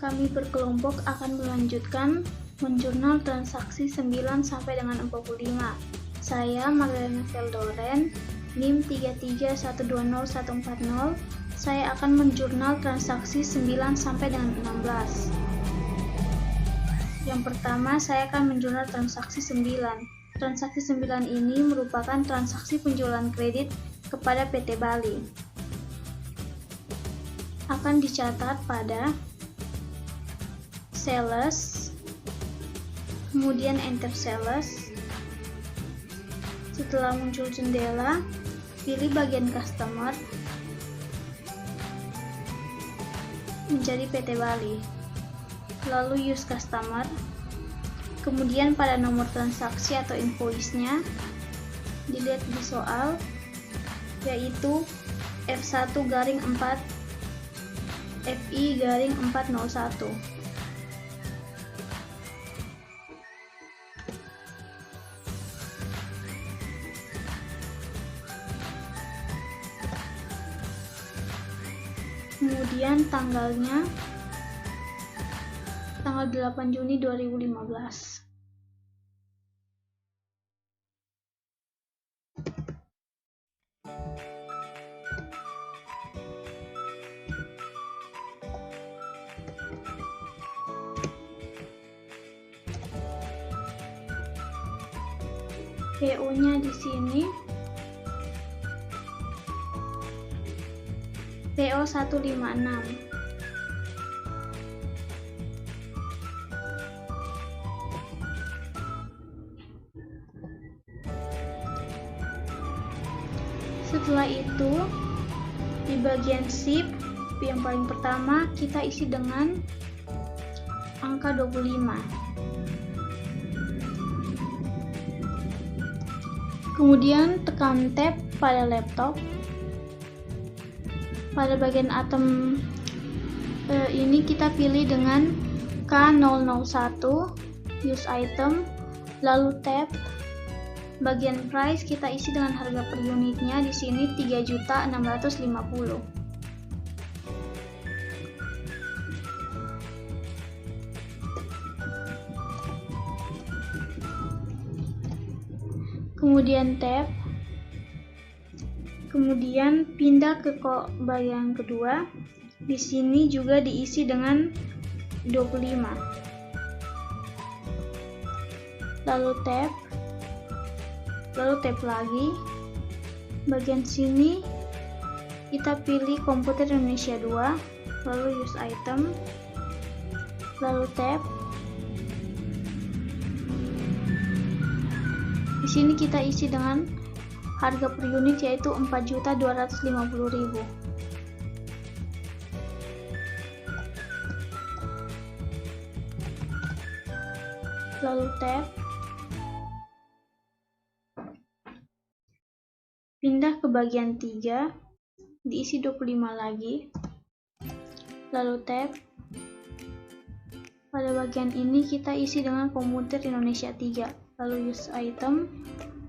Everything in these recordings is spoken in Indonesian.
Kami berkelompok akan melanjutkan menjurnal transaksi 9 sampai dengan 45. Saya Magdalena Veldoren, NIM 331201440. Saya akan menjurnal transaksi 9 sampai dengan 16. Yang pertama, saya akan menjurnal transaksi 9. Transaksi 9 ini merupakan transaksi penjualan kredit kepada PT Bali. Akan dicatat pada sales, kemudian enter sales. Setelah muncul jendela, pilih bagian customer, menjadi PT Bali, lalu use customer, kemudian pada nomor transaksi atau invoice-nya dilihat di soal, yaitu F1-4 FI-401. Kemudian tanggalnya tanggal 8 Juni 2015. PO-nya di sini PO 156. Setelah itu, di bagian SIP yang paling pertama kita isi dengan angka 25. Kemudian tekan tab pada laptop. Pada bagian atom ini kita pilih dengan K001 use item, lalu tab bagian price kita isi dengan harga per unitnya, di sini 3.650. Kemudian tab, kemudian pindah ke bagian kedua. Di sini juga diisi dengan 25. Lalu tab lagi. Bagian sini kita pilih komputer Indonesia 2, lalu use item, lalu tab. Di sini kita isi dengan harga per unit, yaitu 4.250.000. Lalu tab, pindah ke bagian 3, diisi 25 lagi, lalu tab. Pada bagian ini kita isi dengan komputer Indonesia 3, lalu use item,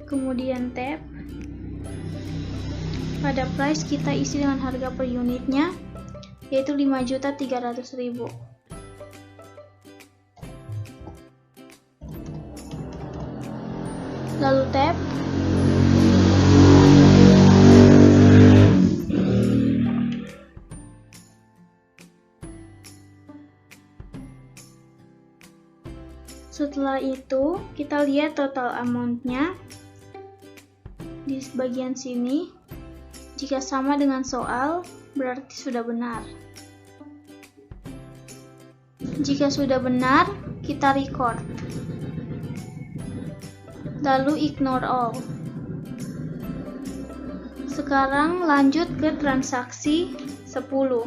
kemudian tab. Pada price kita isi dengan harga per unitnya, yaitu 5.300.000. Lalu tab. Setelah itu kita lihat total amount-nya di bagian sini. Jika sama dengan soal, berarti sudah benar. Jika sudah benar, kita record. Lalu ignore all. Sekarang lanjut ke transaksi 10.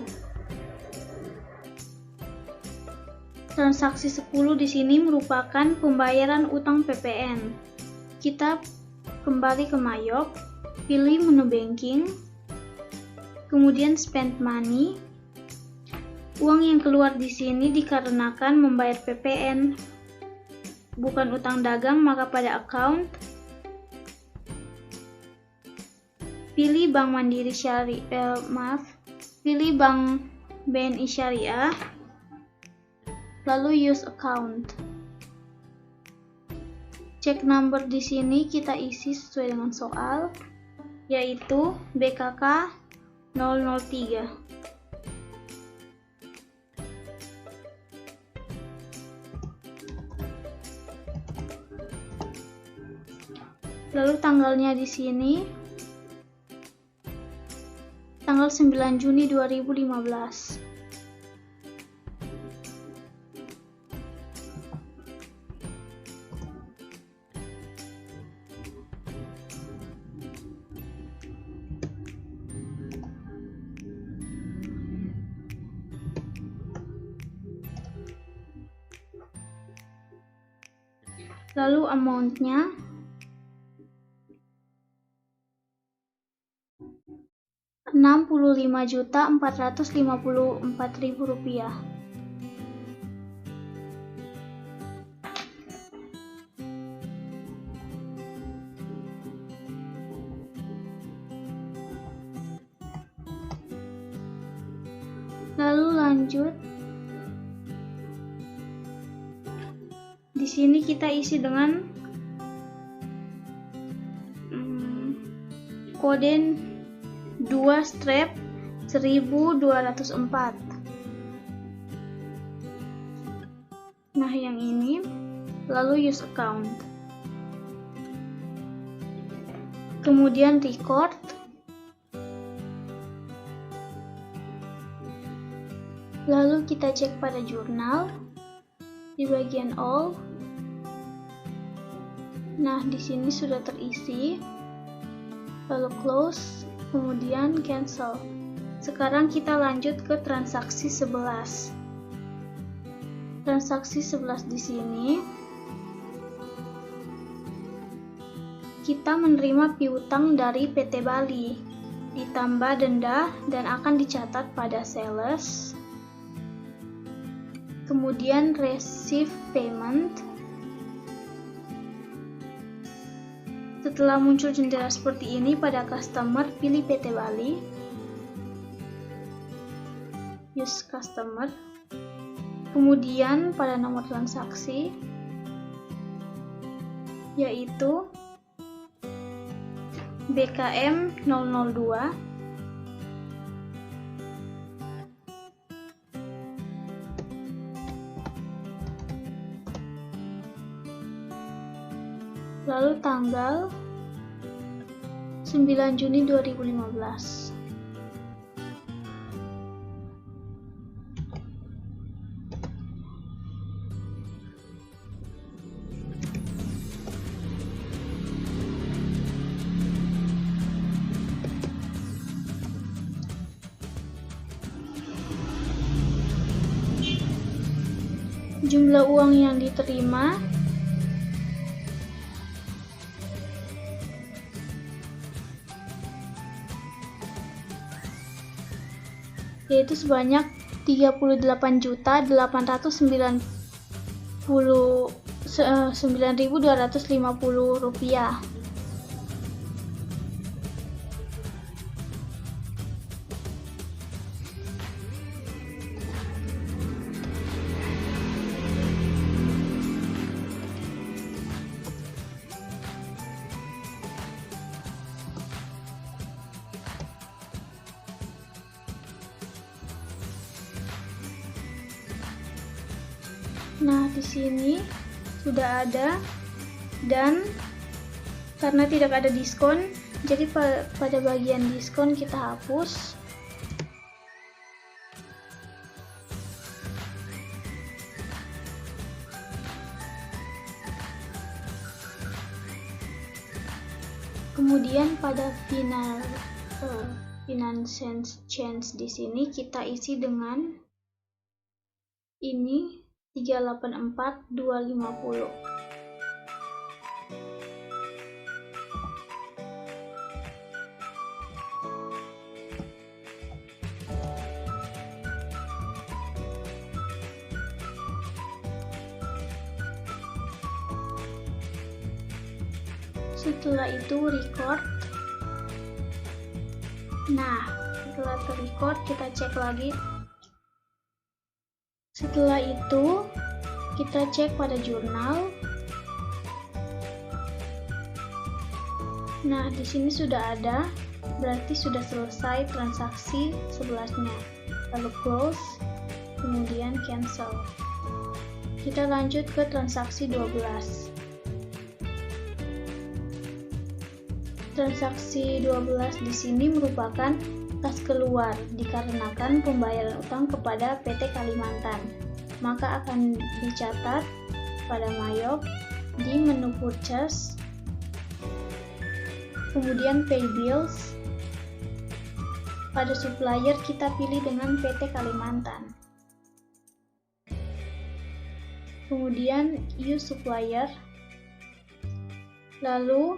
Transaksi 10 di sini merupakan pembayaran utang PPN. Kita kembali ke Mayop, pilih menu banking, kemudian spend money. Uang yang keluar di sini dikarenakan membayar PPN, bukan utang dagang, maka pada account pilih Bank Mandiri Syariah, pilih Bank BNI Syariah, lalu use account. Check number di sini kita isi sesuai dengan soal, yaitu BKK 003. Lalu tanggalnya di sini tanggal 9 Juni 2015. Lalu amount-nya Rp65.454.000. Lalu lanjut. Di sini kita isi dengan kode 2/1204. Nah, yang ini. Lalu use account. Kemudian record. Lalu kita cek pada jurnal di bagian all. Nah, di sini sudah terisi. Lalu close, kemudian cancel. Sekarang kita lanjut ke transaksi 11. Transaksi 11 di sini kita menerima piutang dari PT Bali, ditambah denda dan akan dicatat pada sales. Kemudian receive payment. Setelah muncul jendela seperti ini pada customer, pilih PT Bali. Use customer. Kemudian pada nomor transaksi, yaitu BKM 002. Lalu tanggal 9 Juni 2015. Jumlah uang yang diterima yaitu sebanyak Rp38.999.250. Nah, di sini sudah ada, dan karena tidak ada diskon, jadi pada bagian diskon kita hapus. Kemudian pada finance change di sini kita isi dengan ini 384.250. Setelah itu record. Nah, setelah terrecord kita cek lagi Setelah itu, kita cek pada jurnal. Nah, di sini sudah ada, berarti sudah selesai transaksi 11-nya. Lalu close, kemudian cancel. Kita lanjut ke transaksi 12. Transaksi 12 di sini merupakan kas keluar dikarenakan pembayaran utang kepada PT Kalimantan. Maka akan dicatat pada Mayop di menu purchase, kemudian pay bills. Pada supplier kita pilih dengan PT Kalimantan. Kemudian use supplier. Lalu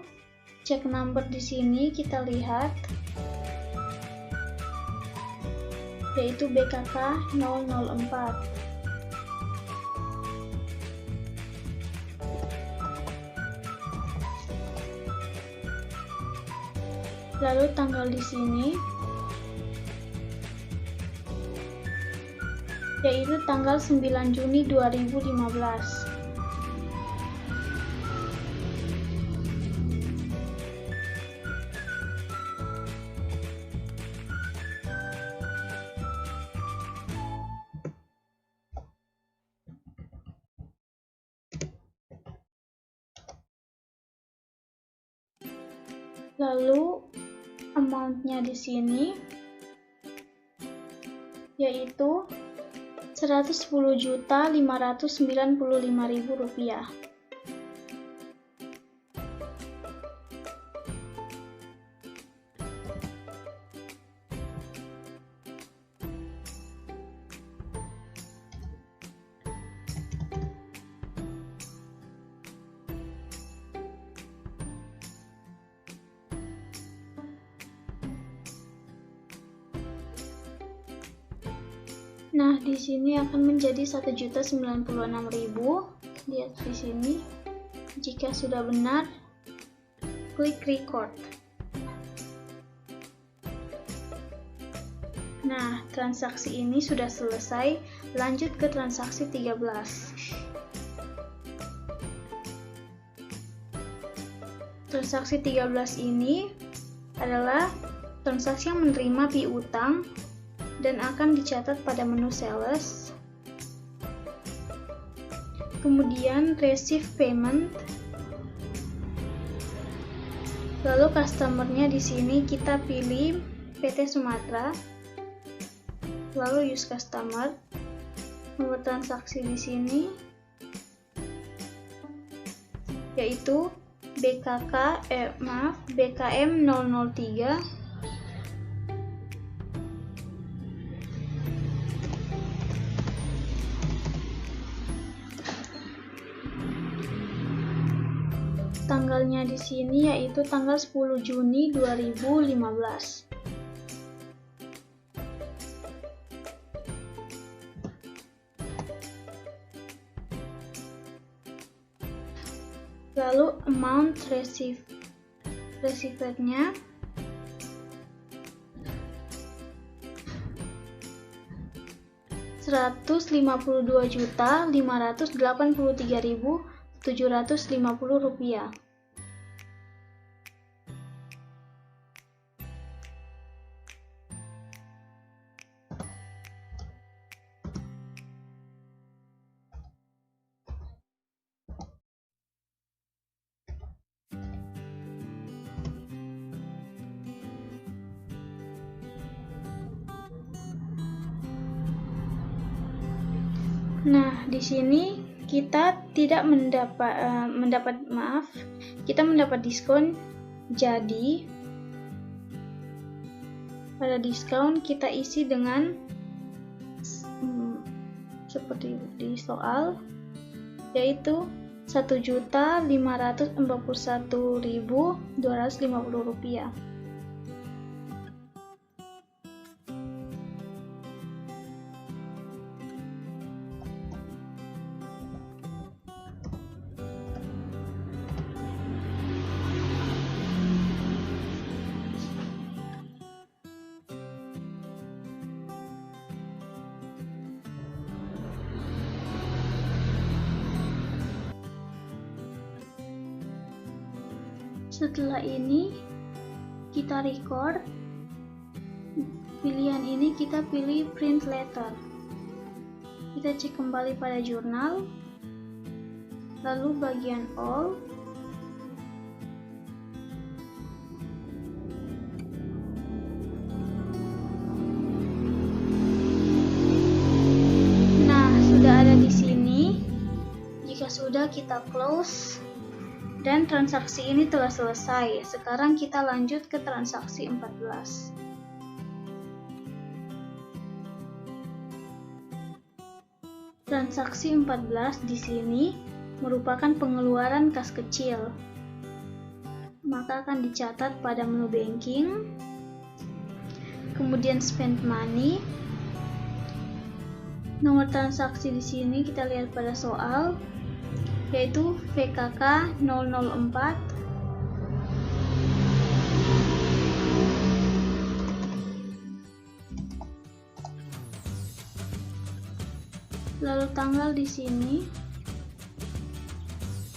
check number di sini kita lihat yaitu BKK 004. Lalu tanggal di sini yaitu tanggal 9 Juni 2015. Lalu amount-nya di sini yaitu Rp110.595.000. Nah, di sini akan menjadi 1.096.000. Lihat di sini. Jika sudah benar, klik record. Nah, transaksi ini sudah selesai. Lanjut ke transaksi 13. Transaksi 13 ini adalah transaksi yang menerima piutang dan akan dicatat pada menu sales. Kemudian receive payment. Lalu customer-nya di sini kita pilih PT Sumatera. Lalu use customer. Nomor transaksi di sini yaitu BKM 003. Tanggalnya di sini yaitu tanggal 10 Juni 2015. Lalu amount receivednya Rp152.583.750. Nah, di sini kita tidak kita mendapat diskon. Jadi pada diskon kita isi dengan seperti di soal, yaitu Rp1.541.250. Setelah ini kita record. Pilihan ini kita pilih print letter. Kita cek kembali pada jurnal, lalu bagian all. Nah, sudah ada di sini. Jika sudah, kita close. Dan transaksi ini telah selesai. Sekarang kita lanjut ke transaksi 14. Transaksi 14 di sini merupakan pengeluaran kas kecil. Maka akan dicatat pada menu banking. Kemudian spend money. Nomor transaksi di sini kita lihat pada soal, yaitu VKK 004. Lalu tanggal di sini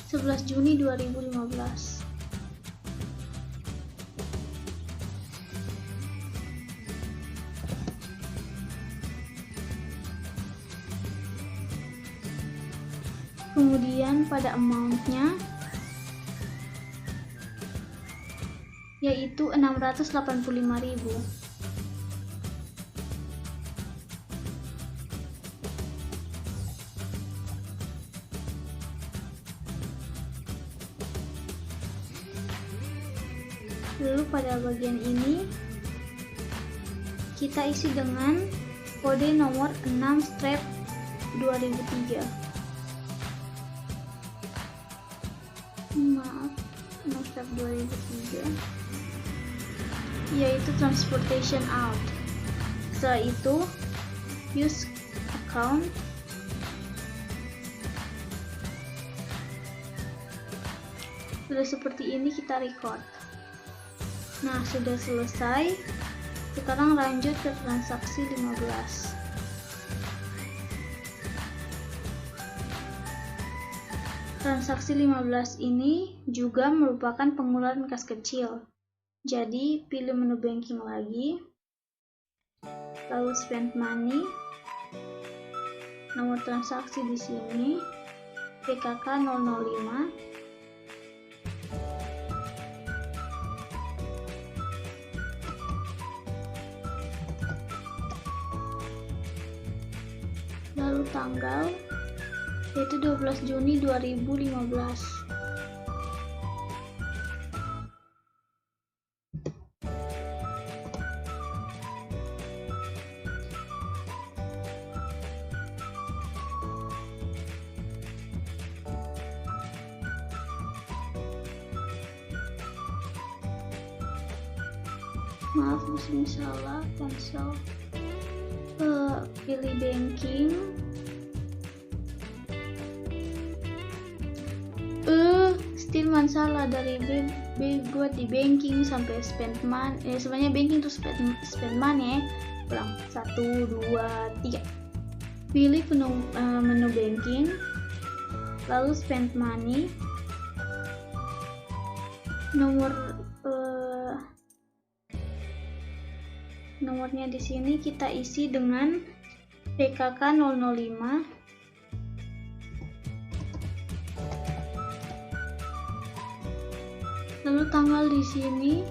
11 Juni 2015. Kemudian pada amount-nya yaitu 685.000. Lalu pada bagian ini kita isi dengan kode nomor 6/2003. Maaf, 6/2003, yaitu transportation out. Setelah itu use account. Sudah seperti ini kita record. Nah, sudah selesai. Sekarang lanjut ke transaksi 15. Transaksi 15 ini juga merupakan pengeluaran kas kecil. Jadi, pilih menu banking lagi. Lalu spend money. Nomor transaksi di sini PKK 005. Lalu tanggal yaitu 12 Juni 2015. Maaf, mesti salah, cancel. Pilih banking. Still masalah dari B buat di banking sampai spend money. Sebenarnya banking tuh spend money. Ulang 1, 2, 3. Pilih menu banking, lalu spend money. Nomornya di sini kita isi dengan PKK 005. Lalu tanggal di sini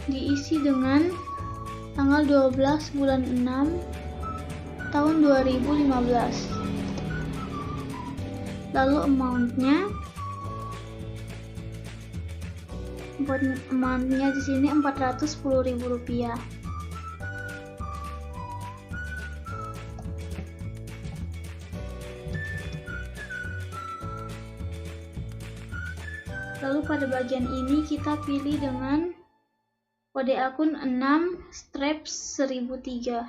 diisi dengan tanggal 12 bulan 6 tahun 2015. Lalu amount-nya di sini Rp410.000. Lalu pada bagian ini kita pilih dengan kode akun 6/1003.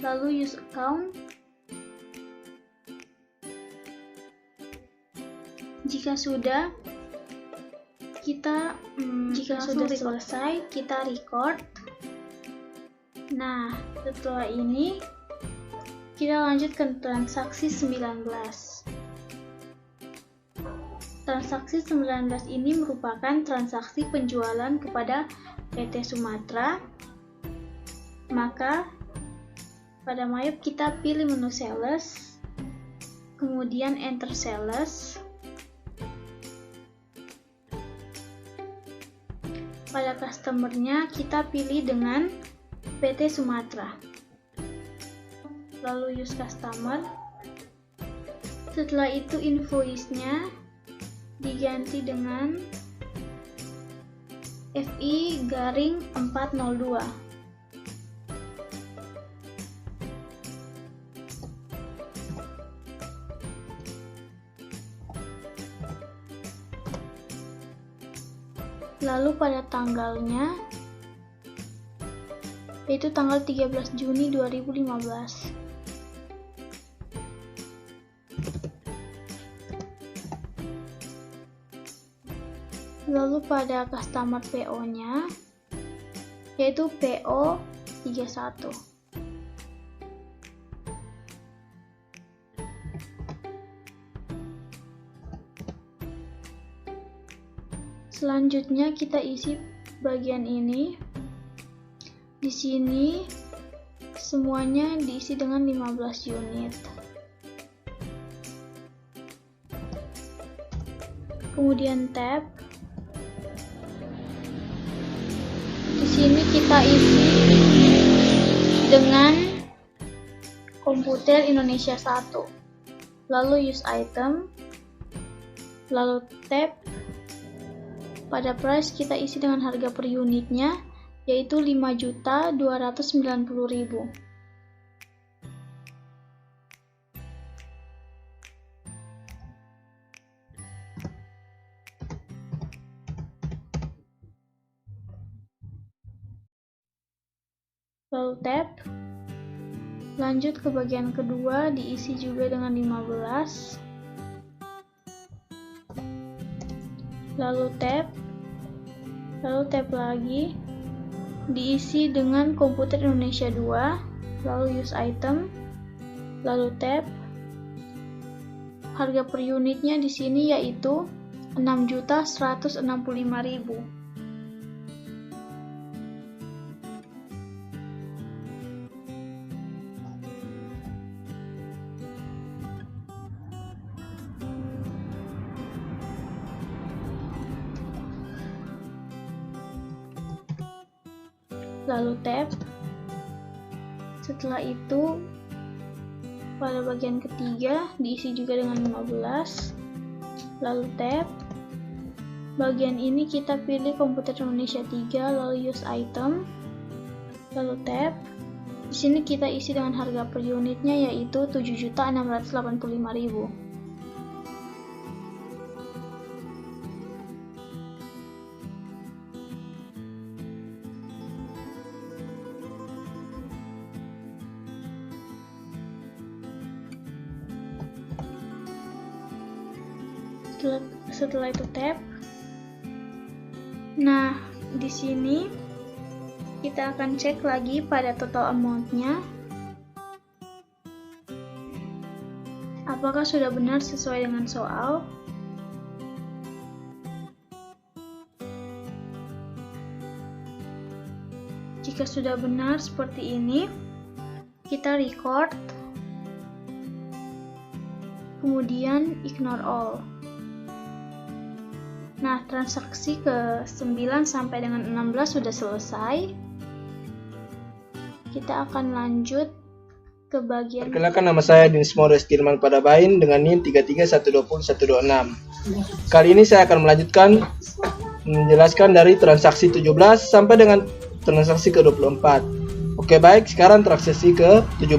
Lalu use account. Jika sudah selesai, kita record. Nah, setelah ini kita lanjut ke transaksi 19. transaksi 19 ini merupakan transaksi penjualan kepada PT Sumatera. Maka pada Mayop kita pilih menu sales, kemudian enter sales. Pada customer-nya kita pilih dengan PT Sumatera. Lalu use customer. Setelah itu invoice-nya diganti dengan FI-402. Lalu pada tanggalnya, yaitu tanggal 13 Juni 2015. Lalu pada customer PO-nya, yaitu PO 31. Selanjutnya kita isi bagian ini. Di sini semuanya diisi dengan 15 unit. Kemudian tab. Di sini kita isi dengan komputer Indonesia 1. Lalu use item. Lalu tab. Pada price kita isi dengan harga per unitnya, yaitu 5.290.000. Lalu tab. Lanjut ke bagian kedua, diisi juga dengan 15. Lalu tab lagi, diisi dengan komputer Indonesia 2, lalu use item, lalu tab. Harga per unitnya di sini yaitu 6.165.000. Lalu tab. Setelah itu pada bagian ketiga diisi juga dengan 15. Lalu tab. Bagian ini kita pilih komputer Indonesia 3, lalu use item, lalu tab. Di sini kita isi dengan harga per unitnya yaitu 7.685.000. Setelah itu tab. Nah, di sini kita akan cek lagi pada total amount-nya. Apakah sudah benar sesuai dengan soal? Jika sudah benar seperti ini, kita record, kemudian ignore all. Nah, transaksi ke 9 sampai dengan 16 sudah selesai. Kita akan lanjut ke bagian. Perkenalkan, nama saya Dinis Morris Dirman Padabain dengan NIM 33120126. Kali ini saya akan melanjutkan menjelaskan dari transaksi 17 sampai dengan transaksi ke 24. Oke, baik, sekarang transaksi ke 17.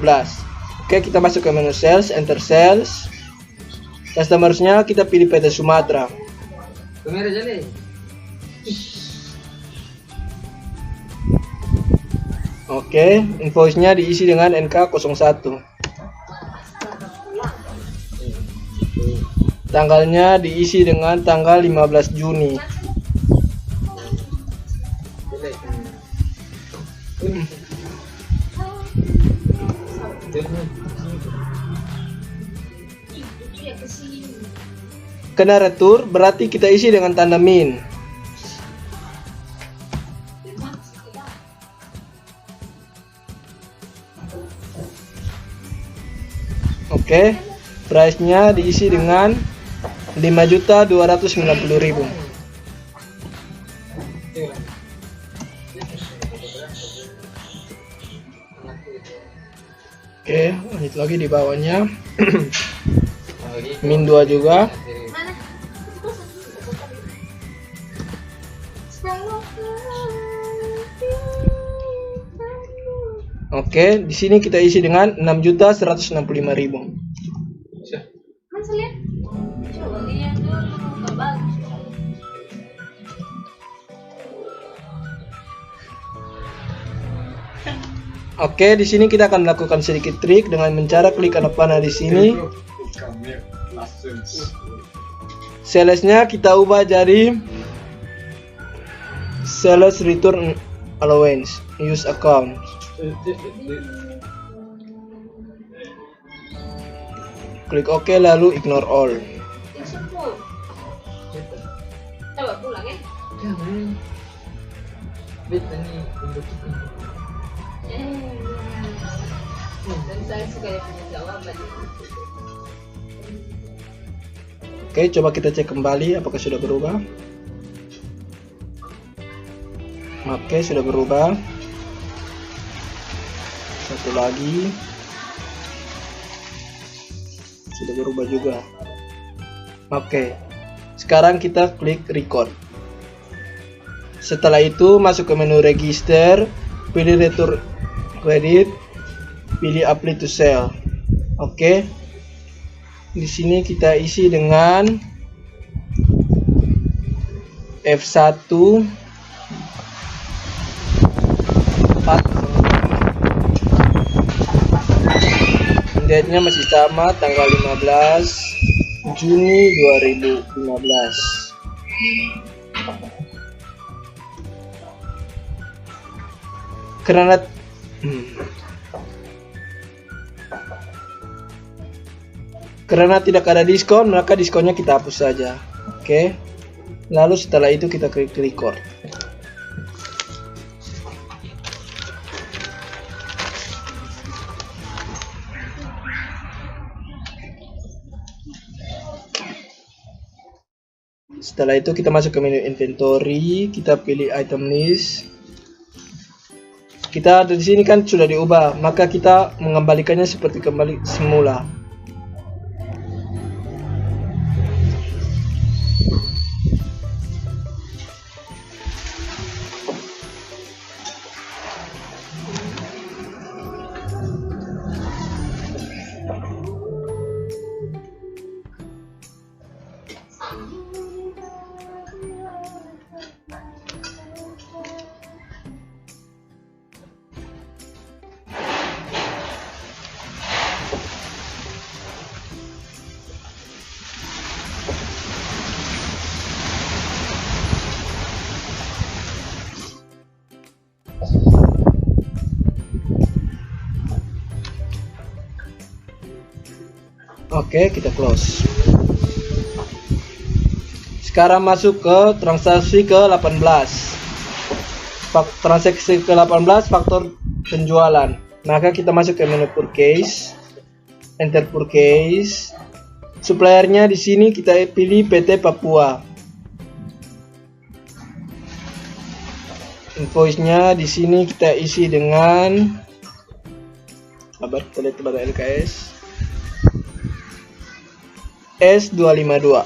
Oke, kita masuk ke menu sales, enter sales. Customersnya kita pilih PT Sumatera. Oke, invoice-nya diisi dengan NK01. Tanggalnya diisi dengan tanggal 15 Juni. kena retur, berarti kita isi dengan tanda min. Oke, price-nya diisi dengan 5.290.000. Oke, lanjut lagi di bawahnya. Min 2 juga. Oke, di sini kita isi dengan 6.165.000. Oke, di sini kita akan melakukan sedikit trik dengan cara klik kanan panah di sini. Salesnya kita ubah jadi sales return allowance, use account. Klik OK lalu ignore all. Coba pulang ya. Dan saya suka ya punya jawaban. Oke, coba kita cek kembali apakah sudah berubah. Oke, sudah berubah. Satu lagi. Sudah berubah juga. Oke. Sekarang kita klik record. Setelah itu masuk ke menu register, pilih return credit, pilih apply to sell. Oke. Di sini kita isi dengan F1 date-nya masih sama, tanggal 15 Juni 2015. Karena tidak ada diskon, maka diskonnya kita hapus saja. Oke. Lalu setelah itu kita klik record. Setelah itu kita masuk ke menu inventory, kita pilih item list. Kita di sini kan sudah diubah, maka kita mengembalikannya seperti kembali semula. Oke, kita close. Sekarang masuk ke transaksi ke-18. Transaksi ke-18 faktor penjualan. Maka kita masuk ke menu purchase, enter purchase. Suppliernya di sini kita pilih PT Papua. Invoice-nya di sini kita isi dengan kita lihat pada LKS S252.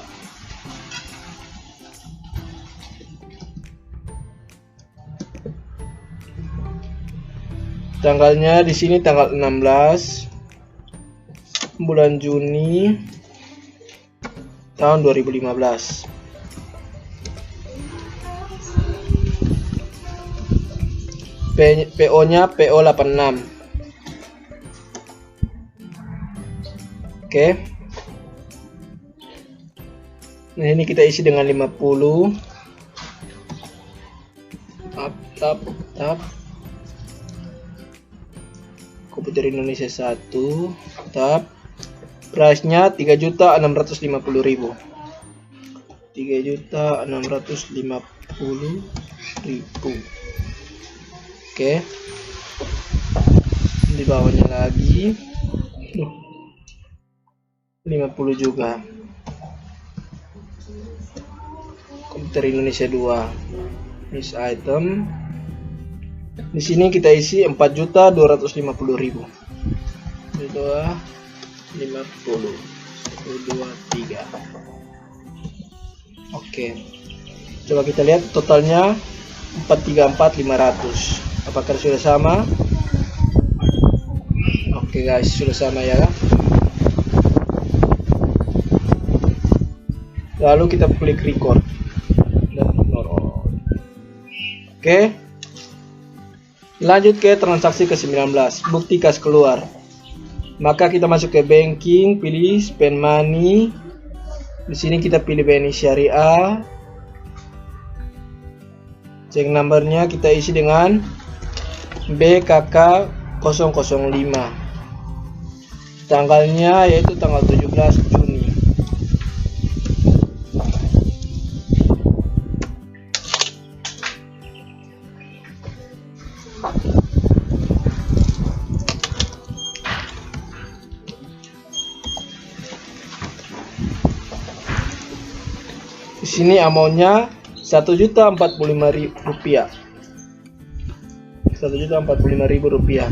Tanggalnya di sini tanggal 16 bulan Juni tahun 2015. PO-nya PO 86. Oke. Nah, ini kita isi dengan 50. Tap. Komputer Indonesia 1. Tap. Price-nya 3.650.000. 3.650.000. Oke. Di bawahnya lagi 50 juga. Komputer Indonesia 2. List item. Di sini kita isi 4.250.000. 250. 1, 2, 3. Oke. Coba kita lihat totalnya 434.500. Apakah sudah sama? Oke guys, sudah sama ya. Lalu kita klik record dan ignore. Oke. Lanjut ke transaksi ke-19, bukti kas keluar. Maka kita masuk ke banking, pilih spend money. Di sini kita pilih BNI Syariah. Check numbernya kita isi dengan BKK 005. Tanggalnya yaitu tanggal 17 Juni. Di sini amountnya Rp1.045.000. Rp1.045.000.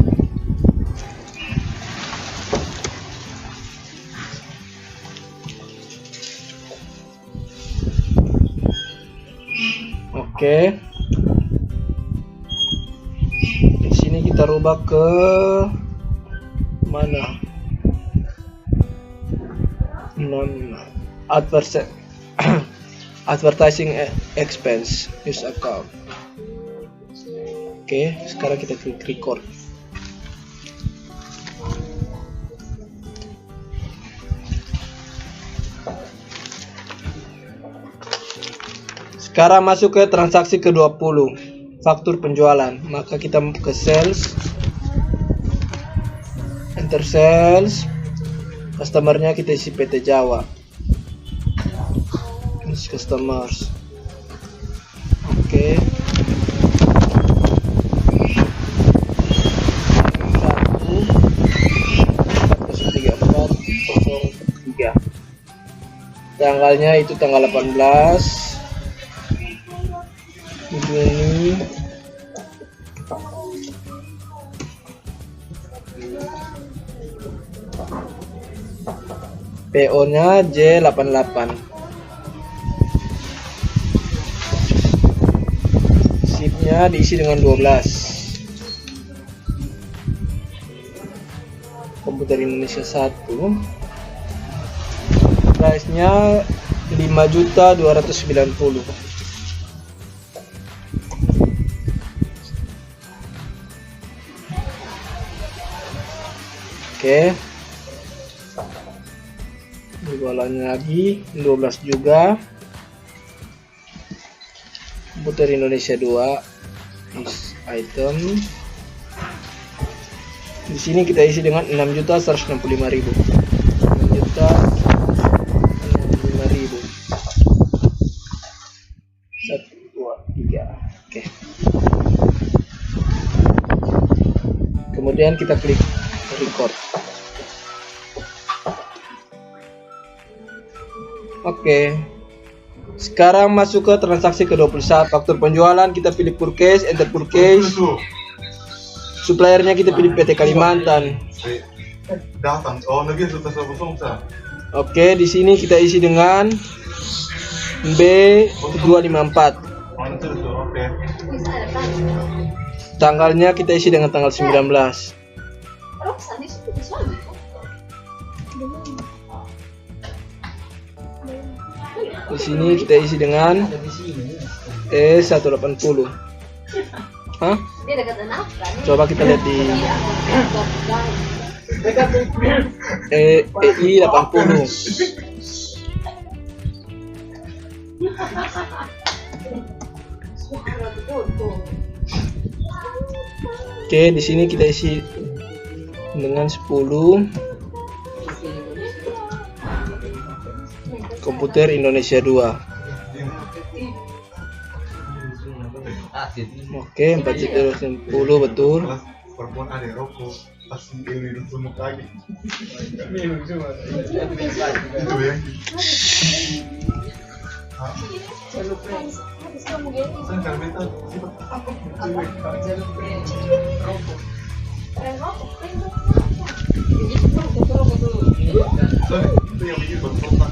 Oke. Di sini kita rubah ke mana? Advertising expense use account. Oke, sekarang kita klik record. Sekarang masuk ke transaksi ke-20, faktur penjualan. Maka kita ke sales, enter sales, customernya kita isi PT Jawa, customers. Oke. 1.4.34.03. Tanggalnya itu tanggal 18 Juni. PO nya J88. Sipnya diisi dengan 12. Komputer Indonesia 1. Price nya 5.290.000. Oke. Jualannya lagi 12 juga. Komputer Indonesia 2 is item. Di sini kita isi dengan 6.165.000. 6.165.000. 1, 2, 3. Oke. Kemudian kita klik record. Oke. Sekarang masuk ke transaksi ke-21, faktur penjualan. Kita pilih purchase, enter purchase. Suppliernya kita pilih PT Kalimantan. Oke, di sini kita isi dengan B254. Tanggalnya kita isi dengan tanggal 19. Di sini kita isi dengan E180. Hah? Coba kita lihat di EI80. Oke, di sini kita isi dengan 10. Komputer Indonesia 2. Oke, 410 betul. Perempuan ada rokok pasti ini semua lagi. Itu ya.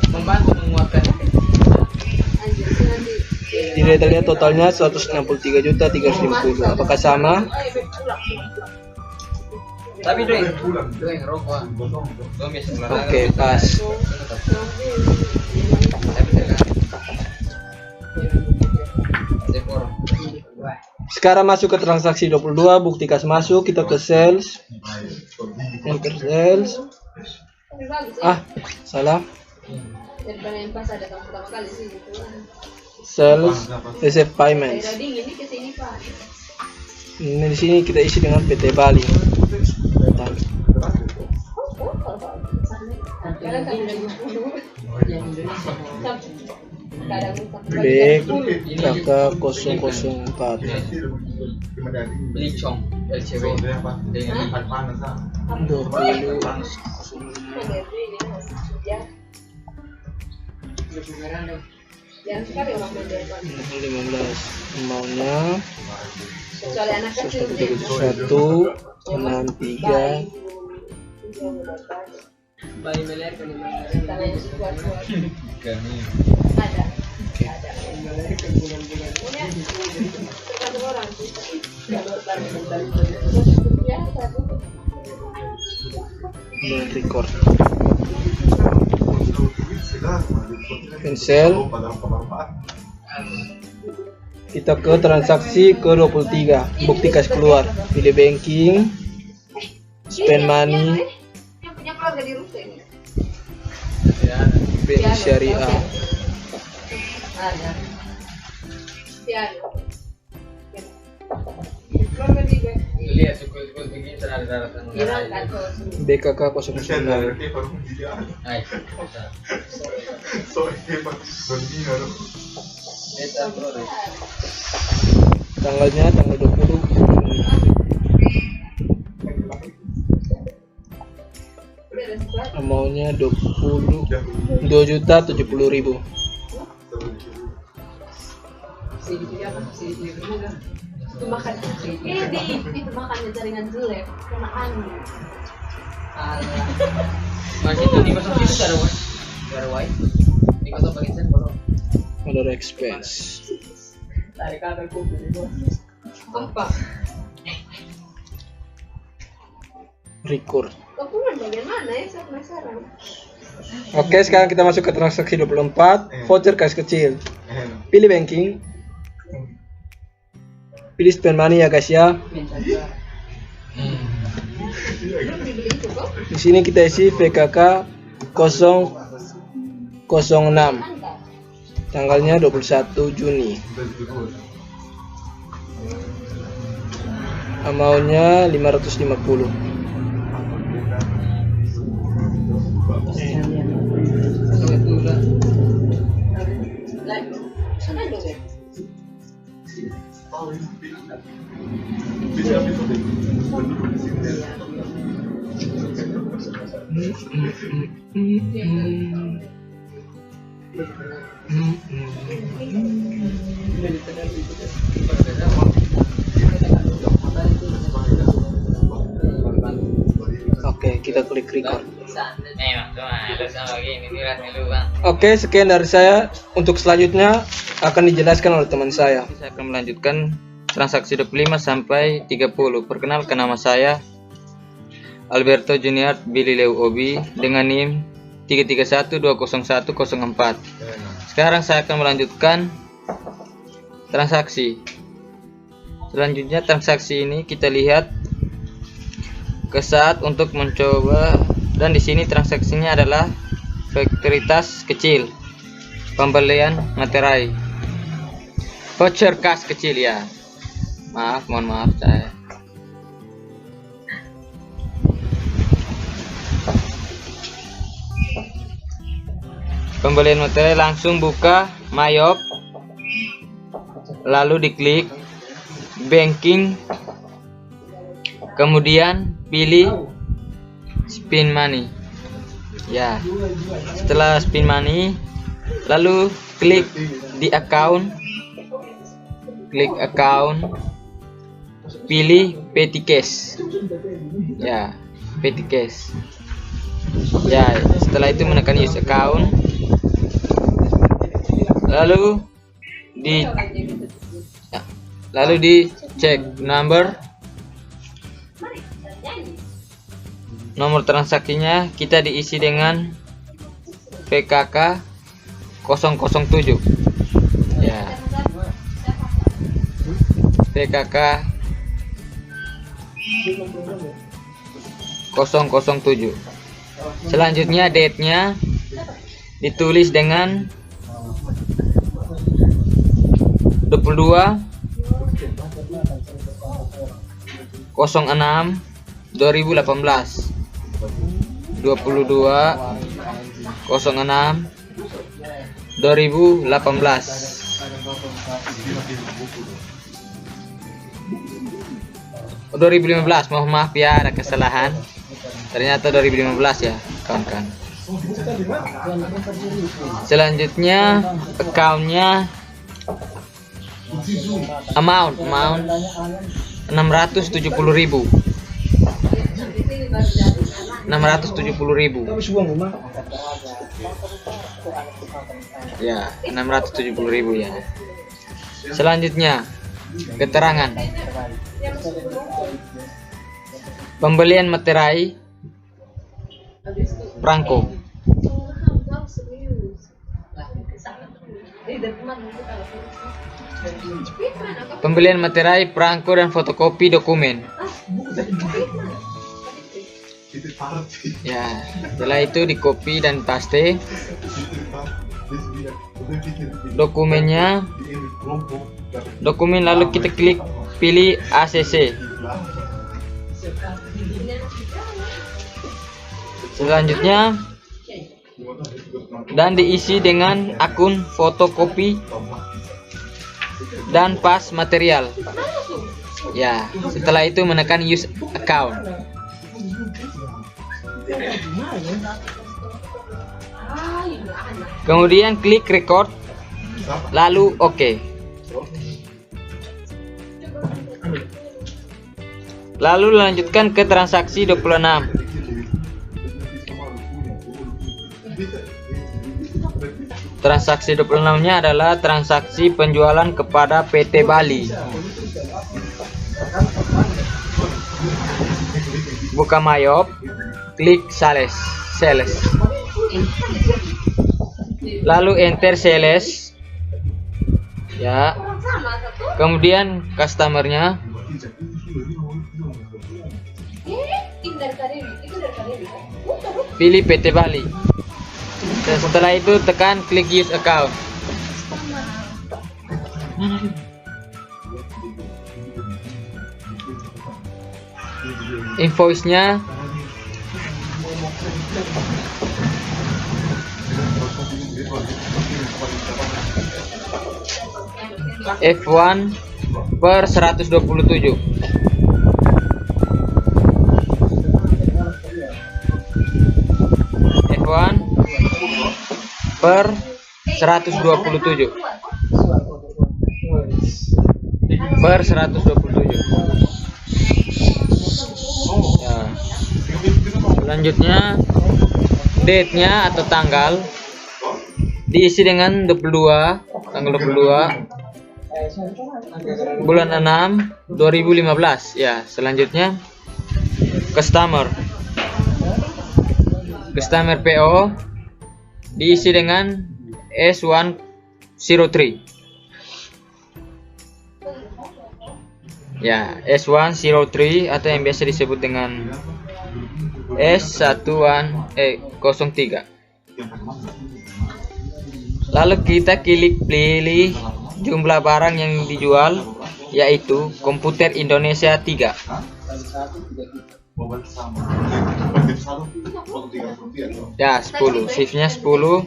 Membantu menguatkan. Tidak terlihat totalnya 163.350. Apakah sama? Tapi dua yang rokok. Oke, pas. Sekarang masuk ke transaksi 22, bukti kas masuk, kita ke sales. Enter sales. Salah. Daripada yang pas ada tahun pertama kali sih gitu. Sales receive payments. Daerah dingin ini kesini Pak. Ini di sini kita isi dengan PT Bali. Bentar. Sekarang kami udah 20 yang Indonesia. Kadang BKK 004. Licong LCW dengan panas. 20. Jangan sekali orang beda. 15 maunya Kecuali anak kecil. 163. Bayi meler kan tangannya kuat-kuat. Ada. Ada. Satu orang sih. Record. Cancel. Kita ke transaksi ke 23, bukti kas keluar, pilih banking, spend money, Yang punya keluarga di Rusia ini. BNI Syariah. Ada. Piano. Keluarga di Lihat suku-suku begini ada daratan. Iran kan BKK 009. Ay, Tanggalnya tanggal 20. Amountnya 2.070.000. itu makan itu makannya jaringan jelek kena angin. masih itu di kosong situ ada was, ada white, di kosong pakai sen bolong. Other expense. Tarik kabel kubur itu. Apa? Record. Keluar bagian mana ya? Saya penasaran. Oke, sekarang kita masuk ke transaksi 24, voucher kas kecil. Pilih banking. Pilih spend money ya guys ya. Belum dibeli itu kok. Di sini kita isi VKK 006. Tanggalnya 21 Juni. Amountnya 550. Sana dong ya. Oke, kita klik record. Sama gini dulu bang. Oke, sekian dari saya. Untuk selanjutnya akan dijelaskan oleh teman saya. Saya akan melanjutkan transaksi 25 sampai 30. Perkenalkan, nama saya Alberto Junior Billy Leo Obi dengan NIM 331201004. Sekarang saya akan melanjutkan transaksi. Selanjutnya transaksi ini kita lihat ke saat untuk mencoba, dan di sini transaksinya adalah sekuritas kecil, pembelian materai, voucher kas kecil ya. Mohon maaf saya. Pembelian materai, langsung buka Mayop, lalu diklik banking, kemudian pilih spin money. Ya, setelah spin money, lalu klik di account, pilih petty cash. Ya, petty cash. Ya, setelah itu menekan use account, lalu dicek nomor transaksinya. Kita diisi dengan PKK 007. Ya, PKK 007. Selanjutnya date-nya ditulis dengan 22/06/2018. 22/06/2018. Oh, 2015, mohon maaf ya ada kesalahan. Ternyata 2015 ya, kawan-kawan. Selanjutnya account-nya amount 670.000. 670.000. Ya, 670.000 ya. Selanjutnya keterangan pembelian materai perangko. Pembelian materai perangko dan fotokopi dokumen. Ya, setelah itu di copy dan paste dokumennya. Dokumen, lalu kita klik pilih ACC. Selanjutnya dan diisi dengan akun fotokopi dan pas material. Ya, setelah itu menekan use account. Kemudian klik record, lalu OK. Lalu lanjutkan ke transaksi 26. Transaksi 26-nya adalah transaksi penjualan kepada PT Bali. Buka Mayop, klik sales. Lalu enter sales. Ya. Kemudian customernya. Pilih PT Bali. Dan setelah itu tekan klik use account. Invoice-nya F1 per 127. F1 per 127. Per 127. Ya. Selanjutnya date-nya atau tanggal diisi dengan 22, tanggal 22 bulan 6 2015. Ya, selanjutnya customer PO diisi dengan S103. Ya, S103 atau yang biasa disebut dengan S0103. Lalu kita klik pilih jumlah barang yang dijual, yaitu komputer Indonesia 3. Ya, 10. Shiftnya 10.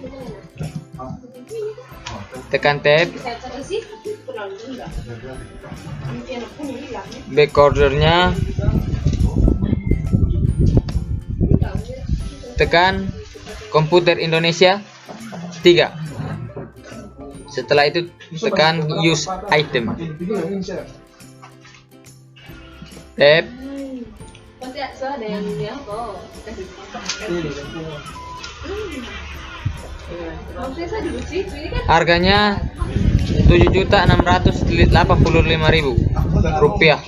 Tekan tab. Back ordernya tekan komputer Indonesia 3. Setelah itu tekan use item. Tap. Pasti ada yang kok kasih. Maksudnya saya dulu sih, ini kan Harganya 7.685.000 rupiah.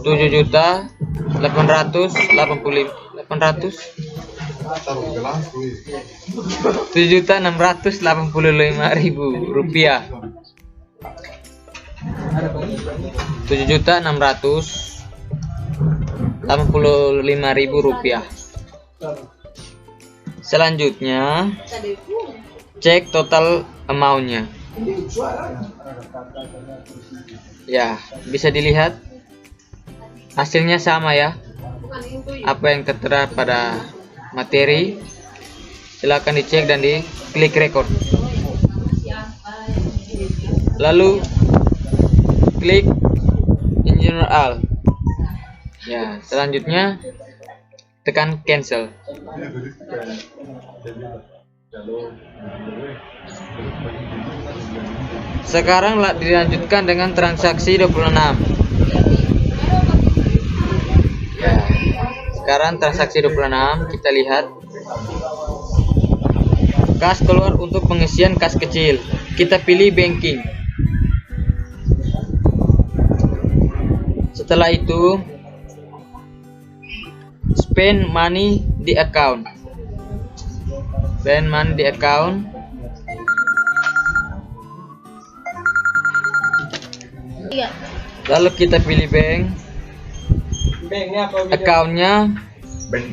7.685.000 rupiah. 7.685.000 rupiah. Selanjutnya cek total amount-nya. Ya, bisa dilihat hasilnya sama ya. Apa yang tertera pada materi, silakan dicek dan diklik record. Lalu klik in general. Ya, selanjutnya tekan cancel. Sekarang dilanjutkan dengan transaksi 26. Ya, sekarang transaksi 26 kita lihat. Kas keluar untuk pengisian kas kecil. Kita pilih banking. Setelah itu spend money di account. Spend money di account. Iya. Lalu kita pilih bank. Accountnya Ben.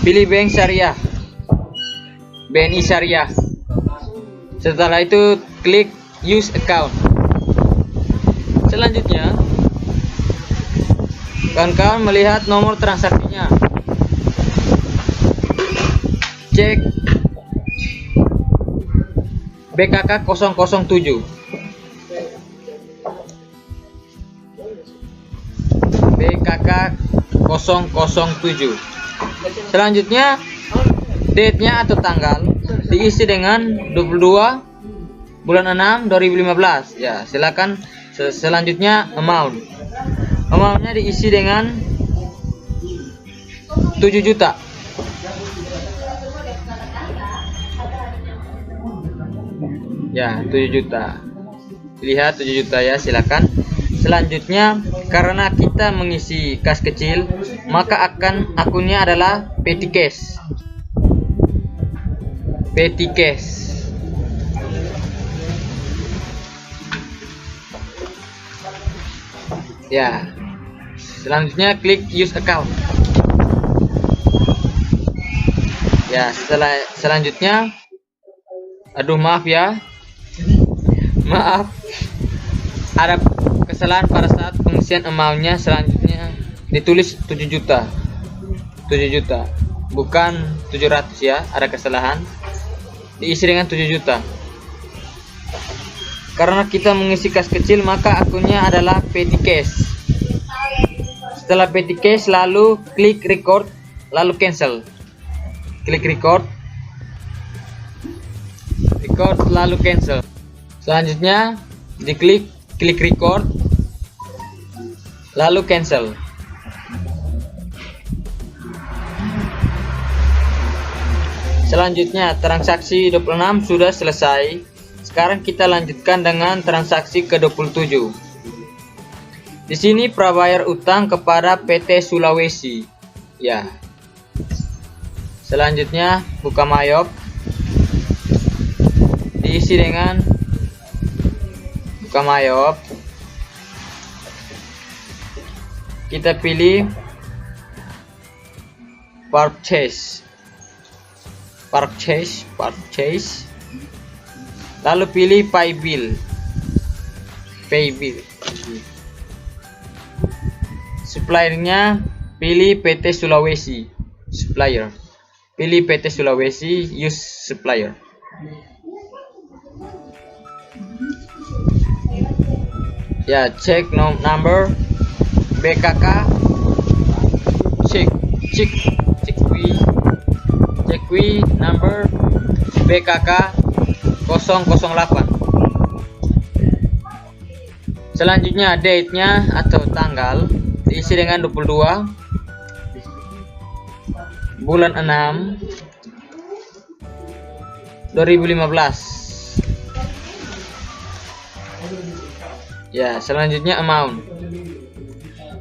pilih bank syariah, BNI syariah. Setelah itu klik use account. Selanjutnya kawan-kawan melihat nomor transaksinya. Cek BKK 007. BKK 007. Selanjutnya date-nya atau tanggal diisi dengan 22 bulan 6 2015. Ya, silakan. Selanjutnya amount-nya diisi dengan 7 juta. Ya, 7 juta. Lihat 7 juta ya, silakan. Selanjutnya, karena kita mengisi kas kecil, maka akunnya adalah petty cash. Petty cash. Ya. Selanjutnya klik use account. Ya, selanjutnya aduh maaf ya. Maaf. Ada kesalahan pada saat pengisian amount-nya. Selanjutnya ditulis 7 juta. 7 juta. Bukan 700 ya, ada kesalahan. Diisi dengan 7 juta. Karena kita mengisi kas kecil, maka akunnya adalah petty cash. Setelah petty cash, lalu klik record, lalu cancel. Klik record, lalu cancel. Selanjutnya klik record, lalu cancel. Selanjutnya transaksi 26 sudah selesai. Sekarang kita lanjutkan dengan transaksi ke-27. Di sini prabayar utang kepada PT Sulawesi. Ya. Selanjutnya buka Mayop. Diisi dengan buka Mayop. Kita pilih purchase. Lalu pilih pay bill. Suppliernya pilih PT Sulawesi supplier. Pilih PT Sulawesi use supplier. Ya, cek number BKK, cek number BKK 008. Selanjutnya date-nya atau tanggal diisi dengan 22 bulan 6 2015. Ya, selanjutnya amount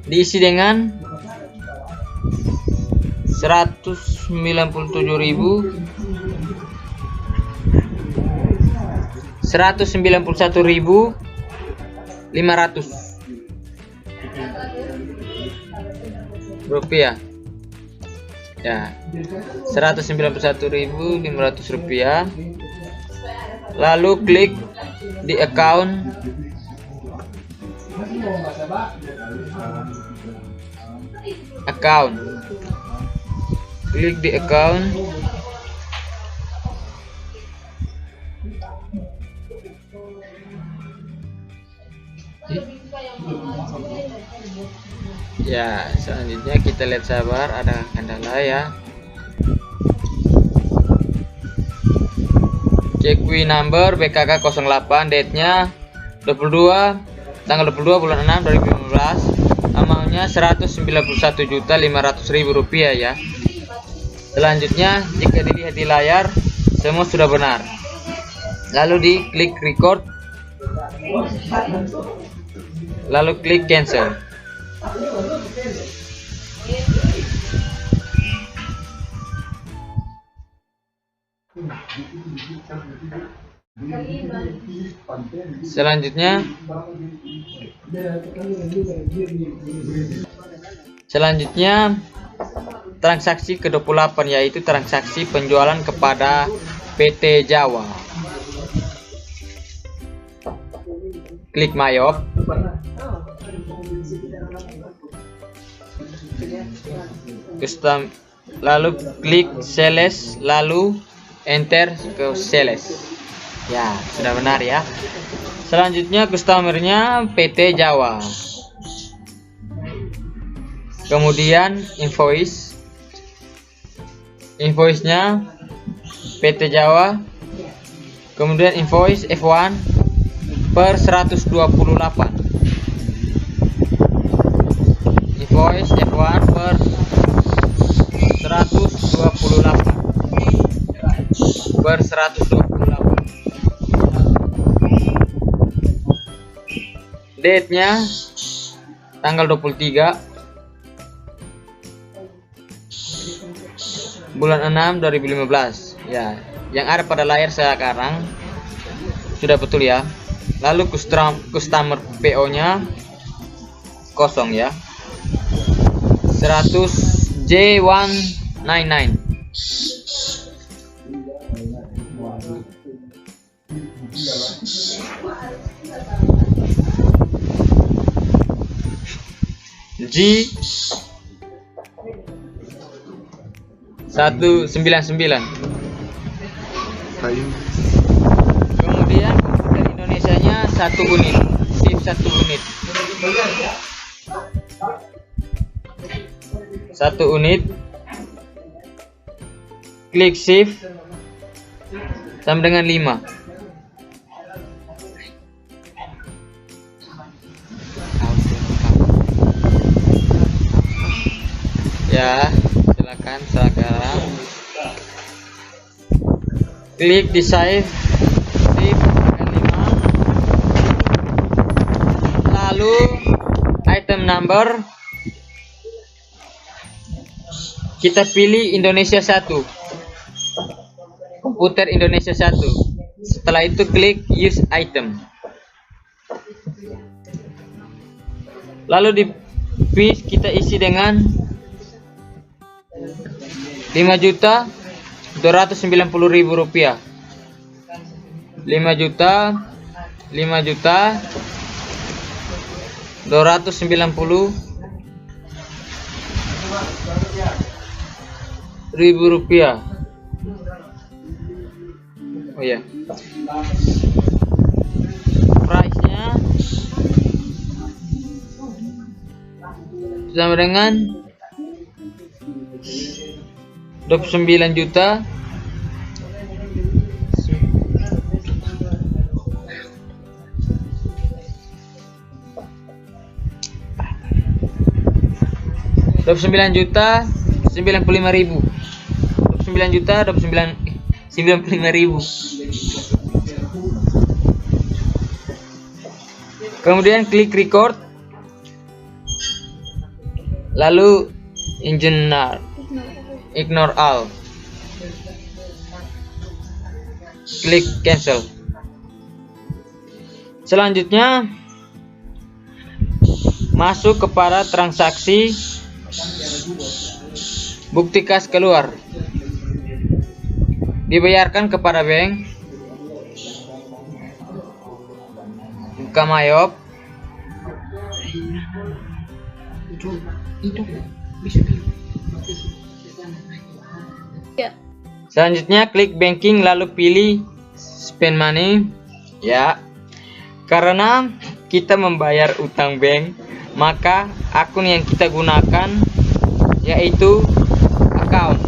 diisi dengan 191.500 rupiah. Ya, 191.500 rupiah. Lalu klik di account. Klik di account. Ya, selanjutnya kita lihat, sabar, ada kendala ya. Check number BKK 08, date-nya 22 tanggal 22 bulan 6 2015. Amount-nya 191.500.000 rupiah ya. Selanjutnya jika dilihat di layar semua sudah benar. Lalu di klik record. Lalu klik cancel. Selanjutnya transaksi ke-28, yaitu transaksi penjualan kepada PT Jawa. Klik Mayop. Custom, lalu klik sales, lalu enter ke sales. Ya, sudah benar ya. Selanjutnya customernya PT Jawa. Kemudian invoice-nya PT Jawa. Kemudian invoice F1 per 128. Invoice F1 per 128. Date-nya tanggal 23 bulan 6 2015. Ya, yang ada pada layar sekarang sudah betul ya. Lalu customer PO-nya kosong ya. 100 J199. G 199. Kemudian komputer Indonesianya 1 unit, shift 1 unit. 1 unit. Klik shift sama dengan 5. Ya, silakan sekarang klik di save 5. Lalu item number kita pilih Indonesia 1, komputer Indonesia 1. Setelah itu klik use item. Lalu di page kita isi dengan 5.290.000 rupiah. 5.290.000 Rp15.000. Oh ya. Price-nya sama dengan 29 juta 95.000. 95.000. Kemudian klik record. Lalu ignore all. Klik cancel. Selanjutnya masuk kepada transaksi bukti kas keluar. Dibayarkan kepada bank. Buka Mayop. Selanjutnya klik banking lalu pilih spend money. Ya. Karena kita membayar utang bank, maka akun yang kita gunakan yaitu account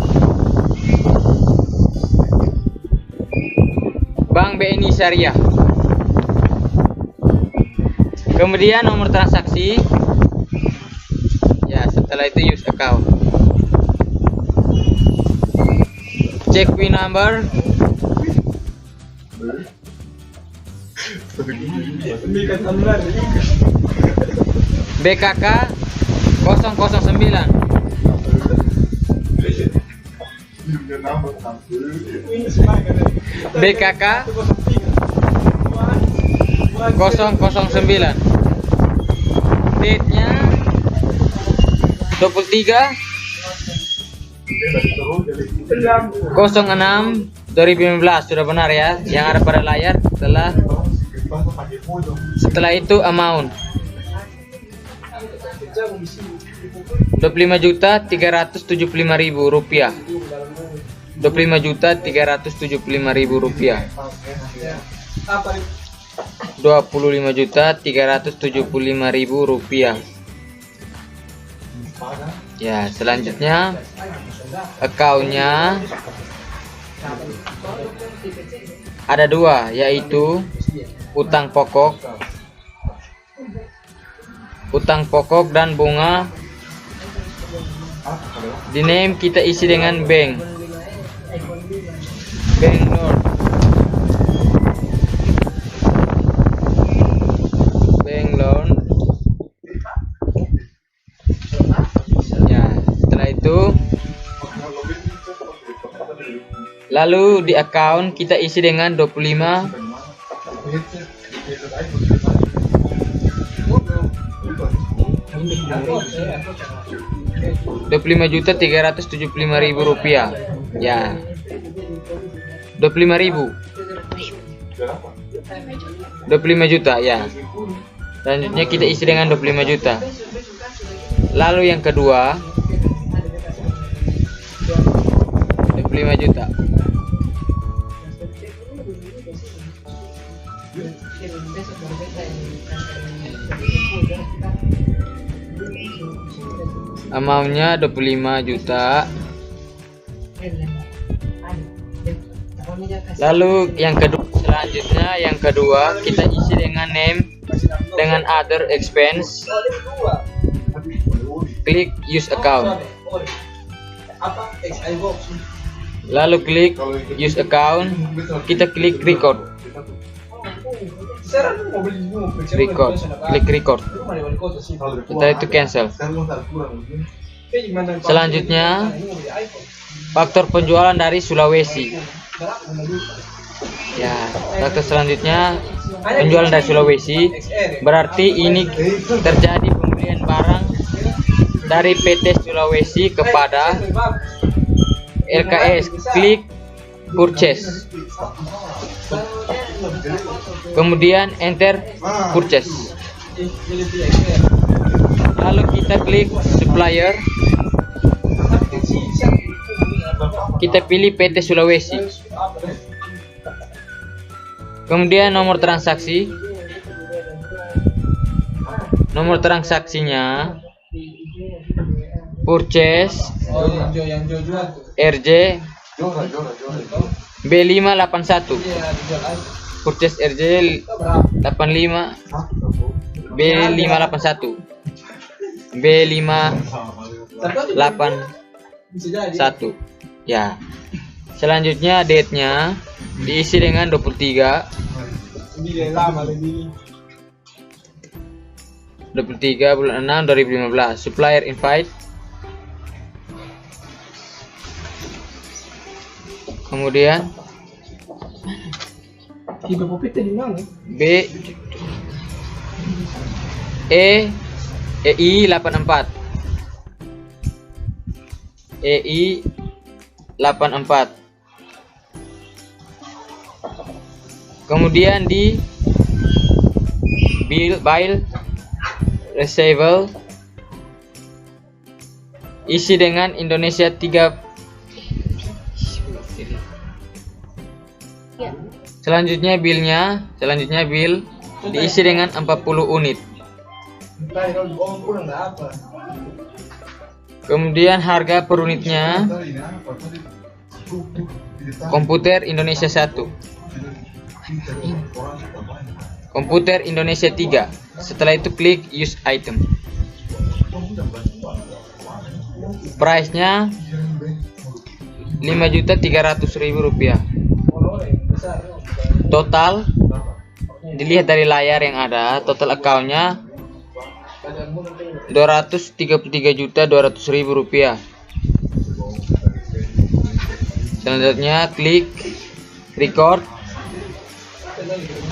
Bank BNI Syariah. Kemudian nomor transaksi. Ya, setelah itu use account. Check PIN number. BKK 009. BKK 009. Date-nya 23/06/2015. Sudah benar ya, yang ada pada layar. Setelah itu amount 25.375.000 rupiah. 25.375.000 rupiah. 25.375.000 rupiah. Ya, selanjutnya account-nya ada dua, yaitu utang pokok dan bunga. Di name kita isi dengan bank loan. Bank loan. Ya, setelah itu lalu di account kita isi dengan 25.375.000 rupiah. Ya, 25 juta ya. Selanjutnya kita isi dengan 25 juta. Lalu yang kedua 25 juta. Amountnya 25 juta. Lalu yang kedua, selanjutnya yang kedua kita isi dengan name dengan other expense. Klik use account. Lalu klik use account. Kita klik record. Klik record. Setelah itu cancel. Selanjutnya faktor penjualan dari Sulawesi. Ya, faktor selanjutnya penjualan dari Sulawesi. Berarti ini terjadi pembelian barang dari PT Sulawesi kepada LKS. Klik purchase. Kemudian enter purchase. Lalu kita klik supplier. kita pilih PT Sulawesi. Kemudian nomor transaksi. Nomor transaksinya purchase RJ B581. Purchase RJ 85 B581. B581. Ya. Selanjutnya date-nya diisi dengan 23 bulan 6 2015. Supplier invite. Kemudian B EI 84. EI 84. Kemudian di bill receivable isi dengan Indonesia 3. Selanjutnya bill diisi dengan 40 unit. Kemudian harga per unitnya komputer Indonesia 1, komputer Indonesia 3. Setelah itu klik use item. Price-nya Rp5.300.000. Total dilihat dari layar yang ada, total account-nya Rp233.200.000. Selanjutnya klik record,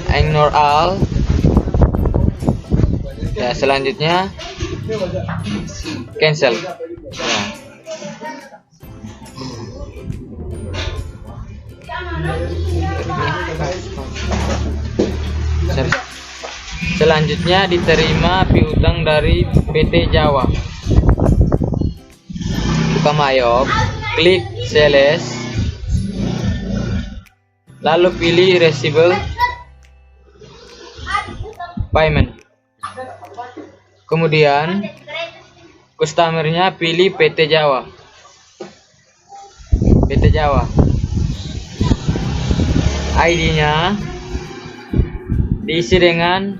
ignore all. Ya, selanjutnya cancel. Ya. Selanjutnya diterima piutang dari PT Jawa. Buka Mayop, klik sales, lalu pilih receivable payment. Kemudian customernya pilih PT Jawa. PT Jawa. ID-nya diisi dengan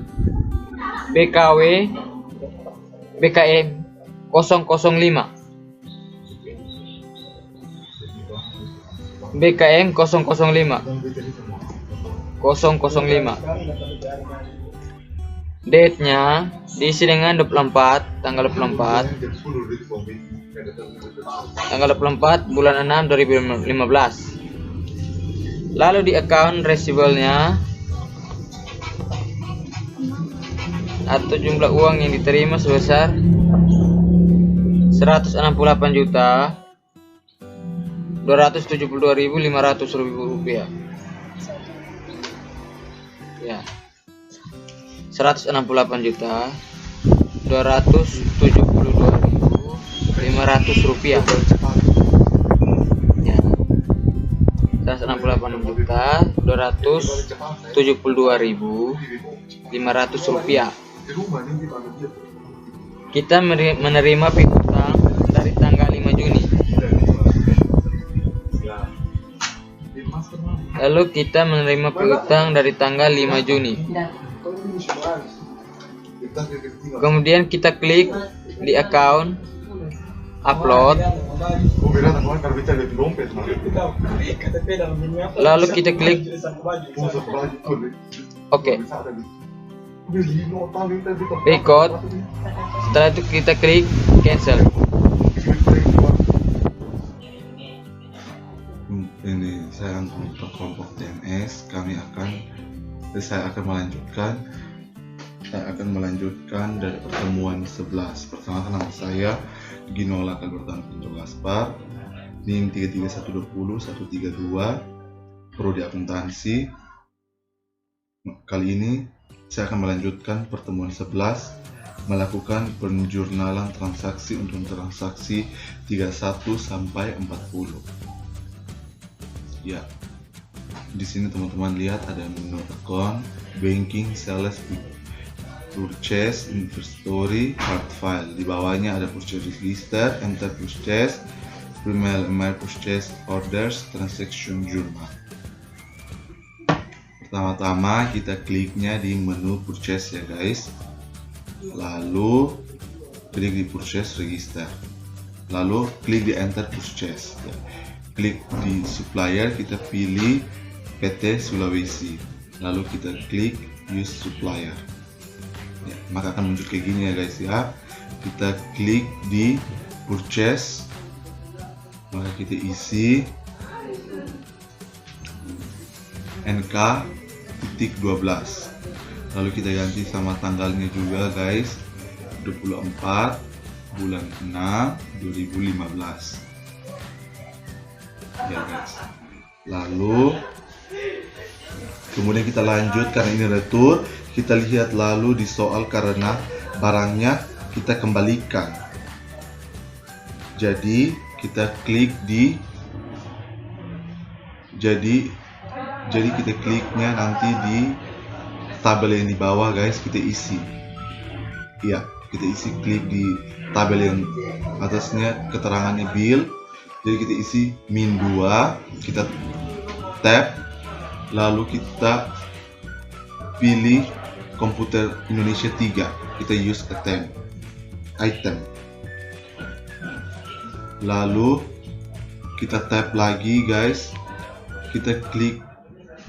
BKM 005. BKM 005. Date-nya diisi dengan 24, tanggal 24 bulan 6 2015. Lalu di account receivable-nya atau jumlah uang yang diterima sebesar Rp168.272.500. Ya. Rp168.272.500. Ya. Rp168.272.500. Kita menerima piutang dari tanggal 5 Juni. Lalu kita menerima piutang dari tanggal 5 Juni. Kemudian kita klik di account upload. Lalu kita klik oke. Record. Setelah itu kita klik cancel. Ini saya untuk kelompok TMS. Saya akan melanjutkan dari pertemuan 11. Perkenalkan, nama saya Ginola Kalbertan Pinto Gaspar, NIM 33120132, prodi akuntansi. Kali ini saya akan melanjutkan pertemuan 11, melakukan penjurnalan transaksi untuk transaksi 31 sampai 40. Ya, di sini teman-teman lihat ada menu account, banking, sales, purchase, inventory, cart file. Di bawahnya ada purchase register, enter purchase, email purchase orders, transaction journal. Pertama-tama kita kliknya di menu purchase ya guys. Lalu klik di purchase register. Lalu klik di enter purchase. Klik di supplier, kita pilih PT Sulawesi. Lalu kita klik use supplier. Ya, maka akan muncul kayak gini ya guys ya. Kita klik di purchase, maka kita isi NK.12. Lalu kita ganti sama tanggalnya juga guys, 24 bulan 6 2015 ya guys. Lalu kemudian kita lanjut karena ini retur. Kita lihat lalu di soal karena barangnya kita kembalikan. Jadi kita klik di jadi kita kliknya nanti di tabel yang di bawah guys, kita isi. Iya, kita isi, klik di tabel yang atasnya keterangannya bill. Jadi kita isi min 2, kita tab, lalu kita pilih komputer Indonesia 3, kita use item. Lalu kita tab lagi guys, kita klik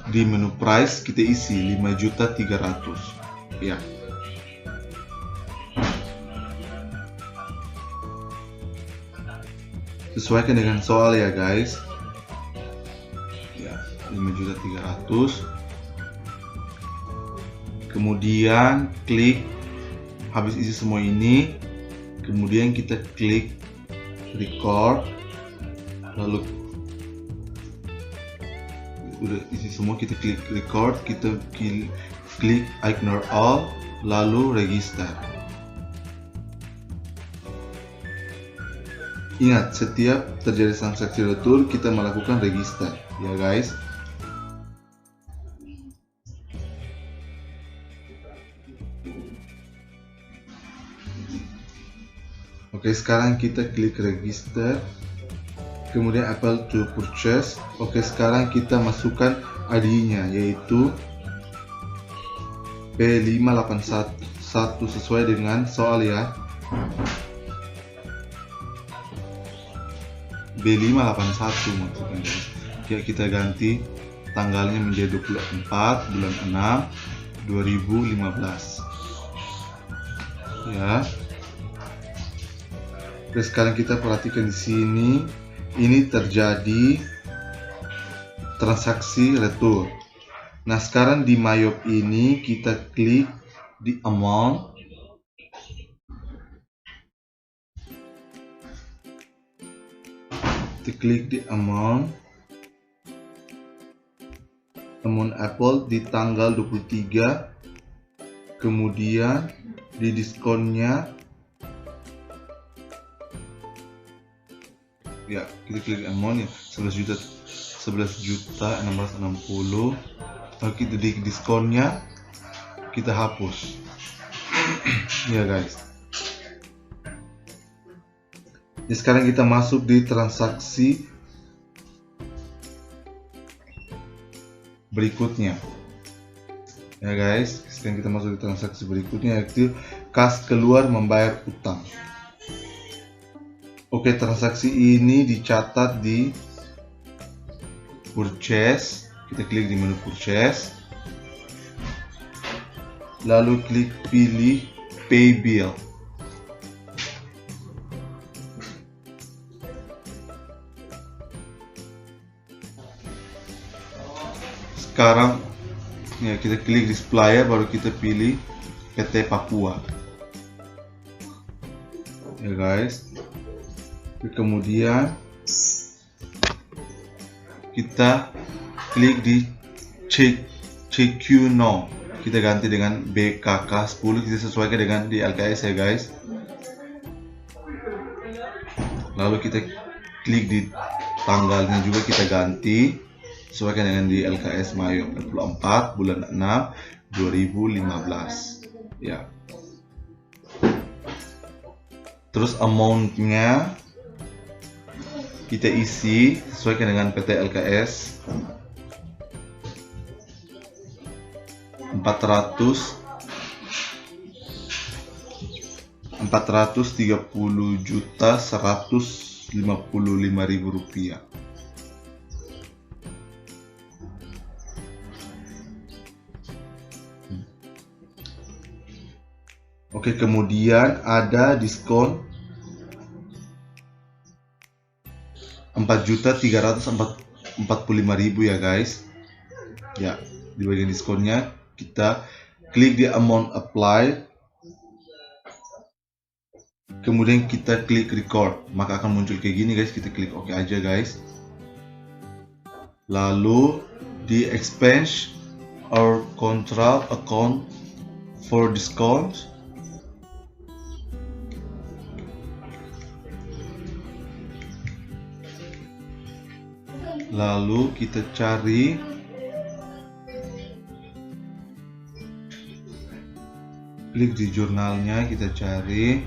di menu price, kita isi 5.300.000 ya. Sesuaikan dengan soal ya guys ya, 5.300.000. Kemudian klik, habis isi semua ini, kemudian kita klik record. Lalu udah isi semua, kita klik record, kita klik ignore all, lalu register. Ingat, setiap terjadi transaksi retur kita melakukan register ya guys. Oke, sekarang kita klik register, kemudian apply to purchase. Oke, sekarang kita masukkan ID-nya yaitu P581 sesuai dengan soal ya. B581 maksudnya guys. Ya, kita ganti tanggalnya menjadi 24 bulan 6 2015 ya. Terus sekarang kita perhatikan di sini, ini terjadi transaksi retur. Nah, sekarang di Mayop ini kita klik di amount. Kita klik di amount Apple di tanggal 23. Kemudian di diskonnya ya, kita klik amount ya, 11.660. Lalu kita di diskonnya kita hapus ya guys. Jadi sekarang kita masuk di transaksi berikutnya ya guys. Sekarang kita masuk di transaksi berikutnya, yaitu kas keluar membayar utang. Oke, transaksi ini dicatat di purchase. Kita klik di menu purchase, lalu klik pilih pay bill. Sekarang ya, kita klik di supplier, baru kita pilih PT Papua ya guys. Kemudian kita klik di CQ now, kita ganti dengan BKK10, kita sesuaikan dengan di LKS ya guys. Lalu kita klik di tanggalnya juga, kita ganti sesuaikan dengan di LKS Mayop 24 bulan 6 2015 ya. Terus amount-nya kita isi sesuaikan dengan PT LKS 430.155.000 rupiah. Oke, kemudian ada diskon 4.345.000 ya guys. Ya, di bagian diskonnya kita klik di amount apply, kemudian kita klik record, maka akan muncul kayak gini guys. Kita klik OK aja guys. Lalu di expense or control account for discount, lalu kita cari klik di jurnalnya, kita cari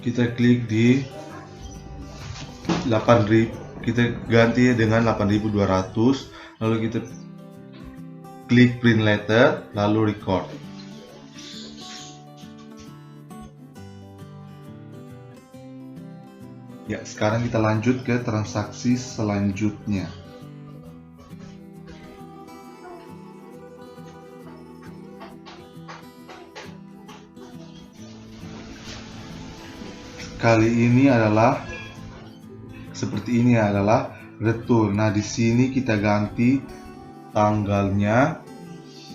kita klik di 8.000, kita ganti dengan 8.200, lalu kita klik print letter, lalu record. Ya, sekarang kita lanjut ke transaksi selanjutnya. Kali ini adalah seperti ini, adalah return. Nah, di sini kita ganti tanggalnya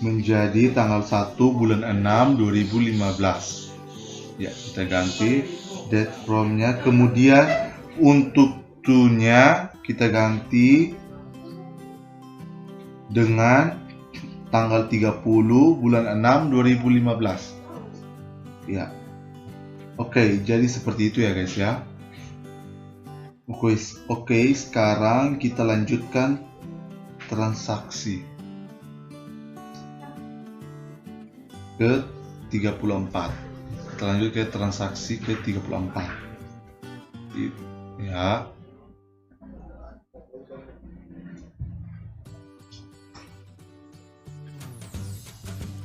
menjadi tanggal 1 bulan 6 2015. Ya, kita ganti date from-nya. Kemudian untuk to-nya kita ganti dengan tanggal 30 bulan 6 2015. Ya. Oke, jadi seperti itu ya guys ya. Oke, sekarang kita lanjutkan transaksi ke 34. Kita lanjut ke transaksi ke 34 ya.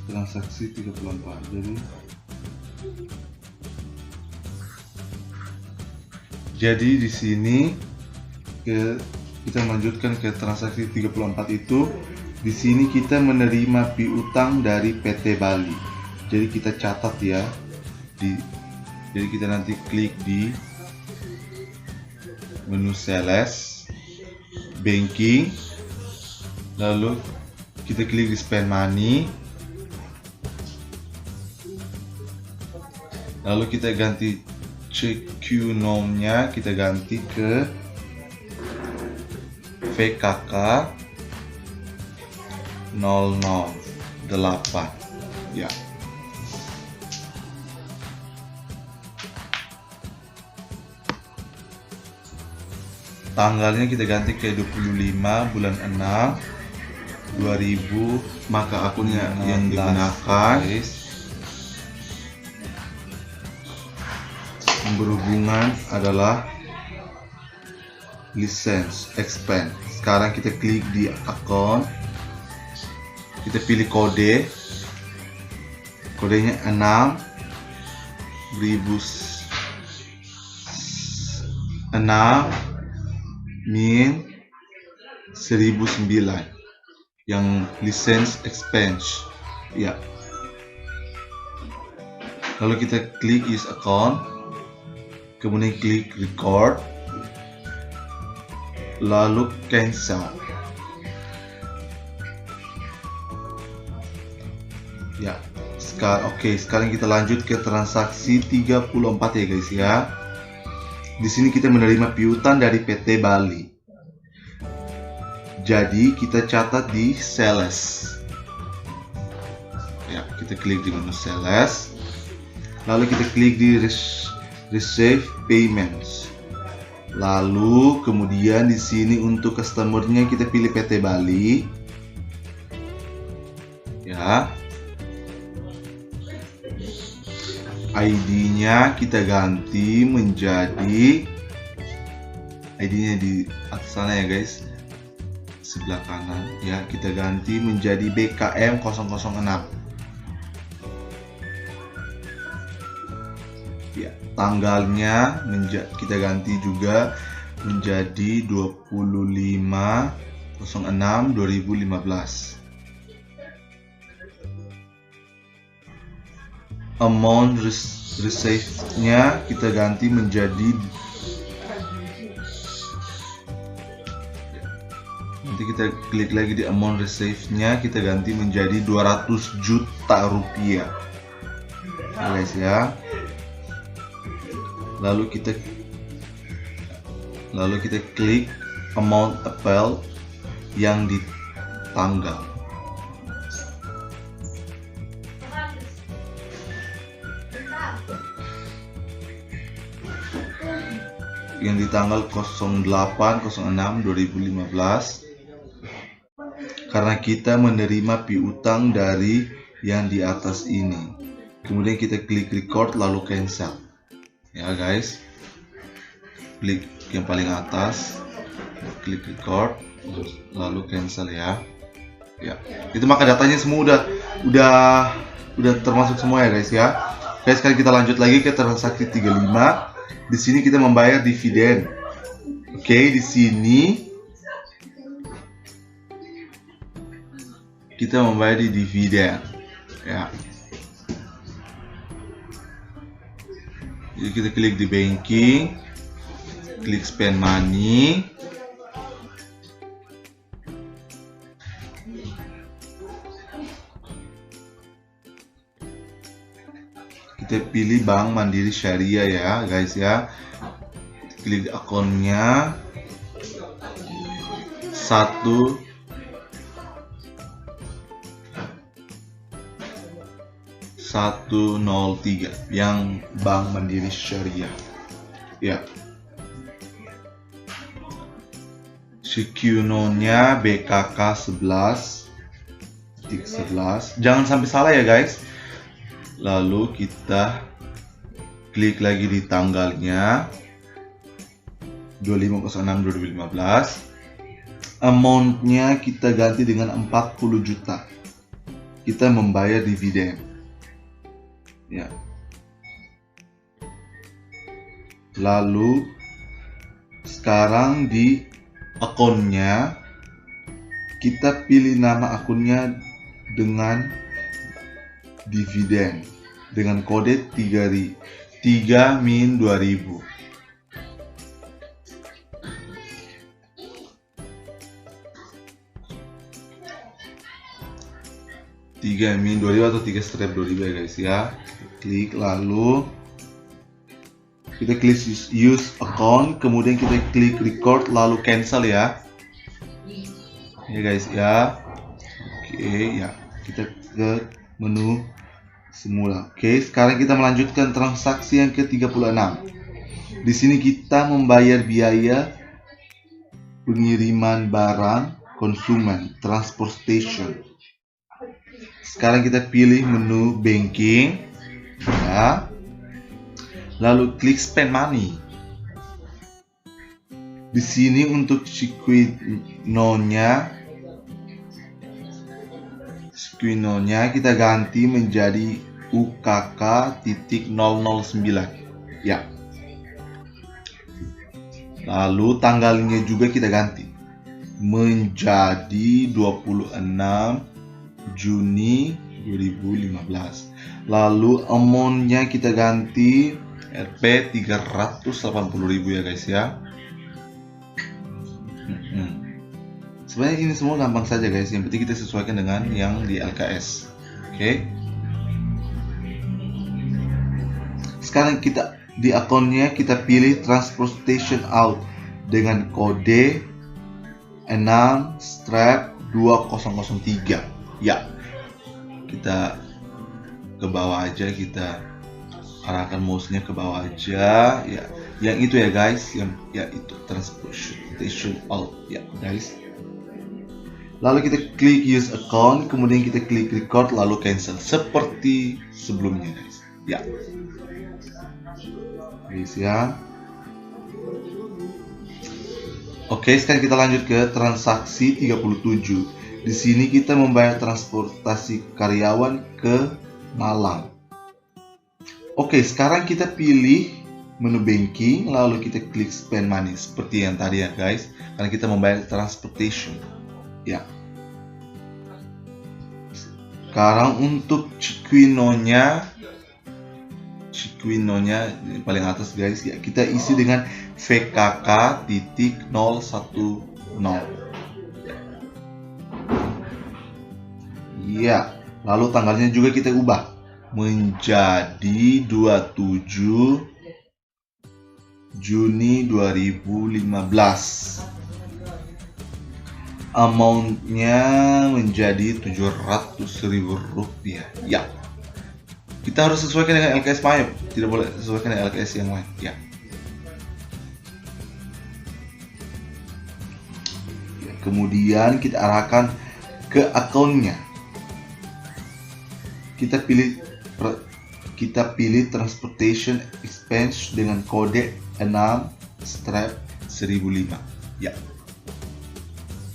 Transaksi 34. Jadi di sini kita melanjutkan ke transaksi 34 itu. Di sini kita menerima piutang dari PT Bali. Jadi kita catat ya. Jadi kita nanti klik di menu sales, banking, lalu kita klik di spend money, lalu kita ganti CQ nom-nya, kita ganti ke VKK 008 ya. Tanggalnya kita ganti ke 25 bulan 6 2000, maka akunnya yang digunakan yang berhubungan adalah license expense. Sekarang kita klik di account, kita pilih kode, kodenya 6.1009 yang license expense ya. Lalu kita klik use account, kemudian klik record, lalu cancel ya. Sekarang kita lanjut ke transaksi 34 ya guys ya. Di sini kita menerima piutang dari PT Bali. Jadi kita catat di sales. kita klik di menu sales, lalu kita klik di receive payments, lalu kemudian di sini untuk customernya kita pilih PT Bali ya. ID-nya kita ganti menjadi, ID-nya di atas sana ya guys, sebelah kanan ya, kita ganti menjadi BKM 006 ya. Tanggalnya kita ganti juga menjadi 25/06/2015. Amount receive-nya kita ganti menjadi, nanti kita klik lagi di amount receive-nya, kita ganti menjadi 200 juta rupiah ya guys ya. Lalu kita klik amount apel yang di tanggal. Yang di tanggal 08/06/2015, karena kita menerima piutang dari yang di atas ini. Kemudian kita klik record lalu cancel ya guys, klik yang paling atas, klik record lalu cancel ya. Itu maka datanya semua udah termasuk semua ya guys ya. Guys, sekarang kita lanjut lagi ke transaksi 35. Di sini kita membayar dividen. Oke, di sini kita membayar di dividen ya. Jadi kita klik di banking, klik spend money, kita pilih Bank Mandiri Syariah ya guys ya. Klik akunnya 103 yang Bank Mandiri Syariah ya. Sequinonya BKK 11. Jangan sampai salah ya guys. Lalu kita klik lagi di tanggalnya 25/06/2015. Amountnya kita ganti dengan 40 juta. Kita membayar dividen ya. Lalu sekarang di akunnya kita pilih nama akunnya dengan dividen dengan kode 3min2000. min2000 atau 3/2000 ya guys ya. Klik lalu kita klik use account, kemudian kita klik record lalu cancel ya. Ya guys ya. Oke ya, kita ke menu semula. Oke, sekarang kita melanjutkan transaksi yang ke-36. Di sini kita membayar biaya pengiriman barang konsumen, transportation. Sekarang kita pilih menu banking ya. Lalu klik spend money. Di sini untuk Sequinonya kita ganti menjadi UKK.009 ya. Lalu tanggalnya juga kita ganti menjadi 26 Juni 2015. Lalu amountnya kita ganti Rp 380.000 ya guys ya. Sebenarnya ini semua gampang saja guys, yang penting kita sesuaikan dengan yang di LKS. Oke. Sekarang kita di akunnya kita pilih transportation out dengan kode 6/2003 ya. Kita ke bawah aja, kita arahkan mouse-nya ke bawah aja ya. Yang itu ya guys, yang ya itu transportation alt ya guys. Lalu kita klik use account, kemudian kita klik record lalu cancel seperti sebelumnya guys. Ya. Guys ya. Oke, sekarang kita lanjut ke transaksi 37. Di sini kita membayar transportasi karyawan ke Malang. Oke, sekarang kita pilih menu banking, lalu kita klik spend money seperti yang tadi ya guys, karena kita membayar transportation. Ya. Sekarang untuk Chiquinonya paling atas guys ya, kita isi dengan VKK.010. Ya, lalu tanggalnya juga kita ubah menjadi 27 Juni 2015. Amountnya menjadi 700.000 rupiah. Ya, kita harus sesuaikan dengan LKS Mayop, tidak boleh sesuaikan dengan LKS yang lain. Ya. Kemudian kita arahkan ke akunnya. Kita pilih transportation expense dengan kode 6/1005. Ya.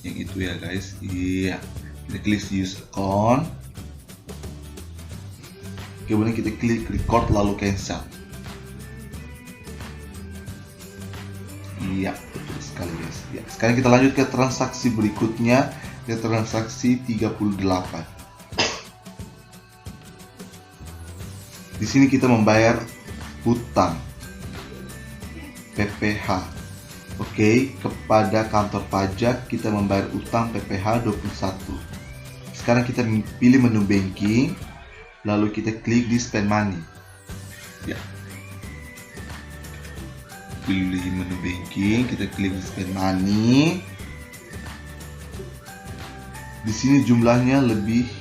Yang itu ya guys. Iya. Kita klik use account. Kemudian kita klik record lalu cancel. Iya, betul sekali guys. Ya, sekarang kita lanjut ke transaksi berikutnya, ke transaksi 38. Di sini kita membayar hutang PPH. Oke, kepada kantor pajak kita membayar utang PPH 21. Sekarang kita pilih menu banking, lalu kita klik di spend money. Ya. Pilih menu banking, kita klik di spend money. Di sini jumlahnya lebih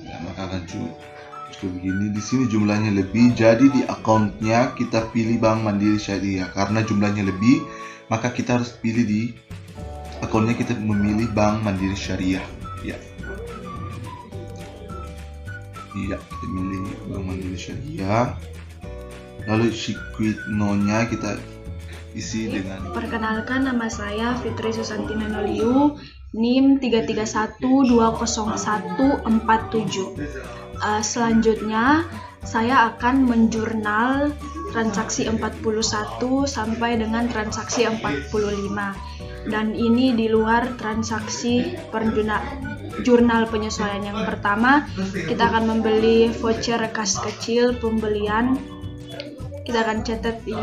ya, maka akan cukup begini. Di sini jumlahnya lebih, jadi di akunnya kita pilih Bank Mandiri Syariah. Karena jumlahnya lebih, maka kita harus pilih di akunnya, kita memilih Bank Mandiri Syariah. Ya. Iya, kita pilih Bank Mandiri Syariah. Lalu Chiquinonya kita isi dengan Perkenalkan, nama saya Fitri Susanti Nanoliu, NIM 331200147. Selanjutnya saya akan menjurnal transaksi 41 sampai dengan transaksi 45. Dan ini di luar transaksi jurnal penyesuaian. Yang pertama, kita akan membeli voucher kas kecil pembelian. Kita akan catat di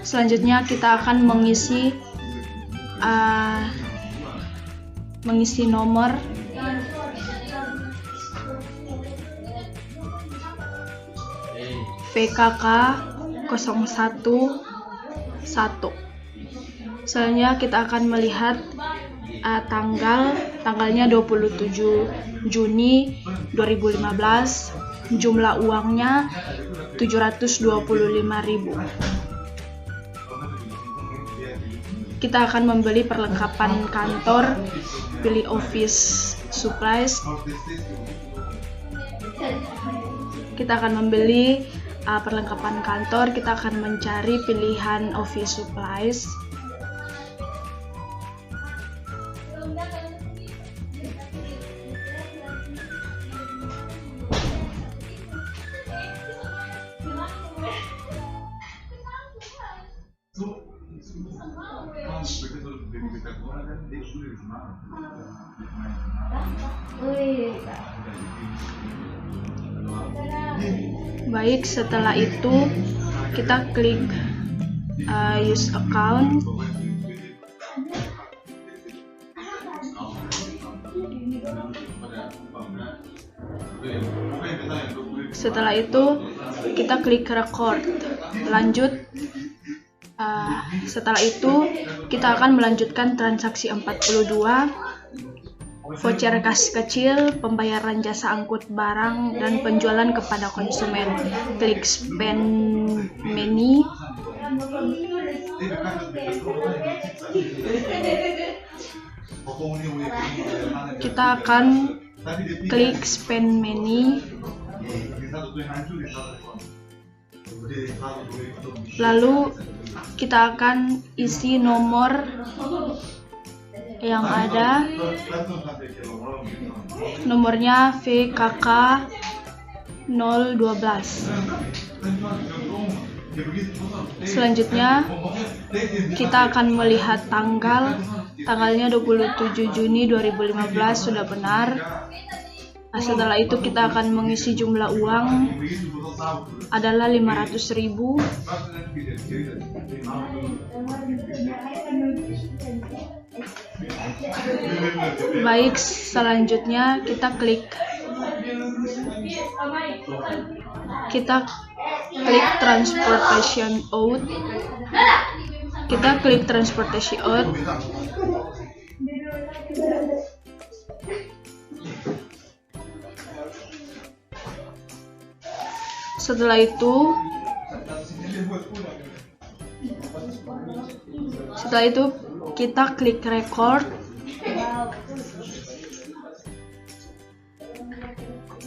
selanjutnya kita akan mengisi nomor VKK 011. Selanjutnya kita akan melihat tanggalnya 27 Juni 2015, jumlah uangnya 725.000. Kita akan membeli perlengkapan kantor, pilih office supplies. Kita akan membeli perlengkapan kantor, kita akan mencari pilihan office supplies. Baik, setelah itu kita klik use account. Setelah itu kita klik record. Lanjut. Setelah itu kita akan melanjutkan transaksi 42, voucher kas kecil, pembayaran jasa angkut barang, dan penjualan kepada konsumen. Klik spend money. Kita akan klik spend money. Lalu kita akan isi nomor yang ada. Nomornya VKK 012. Selanjutnya kita akan melihat tanggalnya 27 Juni 2015 sudah benar. Setelah itu kita akan mengisi jumlah uang adalah 500.000. Baik, selanjutnya kita klik transportation out. Kita klik transportation out. Setelah itu kita klik record.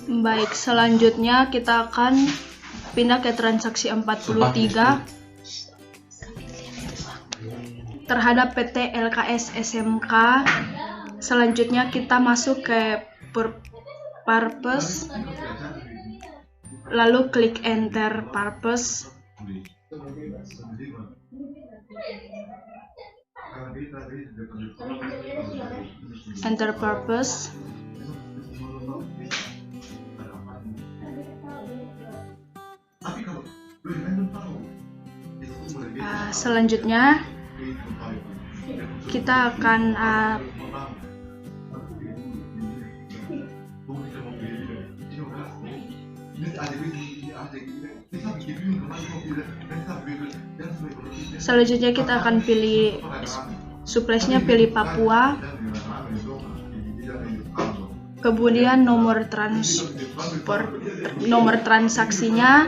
Baik, selanjutnya kita akan pindah ke transaksi 43 terhadap PT LKS SMK. Selanjutnya kita masuk ke purpose, lalu klik enter purpose. Enter purpose. Selanjutnya kita akan pilih suplesnya, pilih Papua. Kemudian nomor transaksinya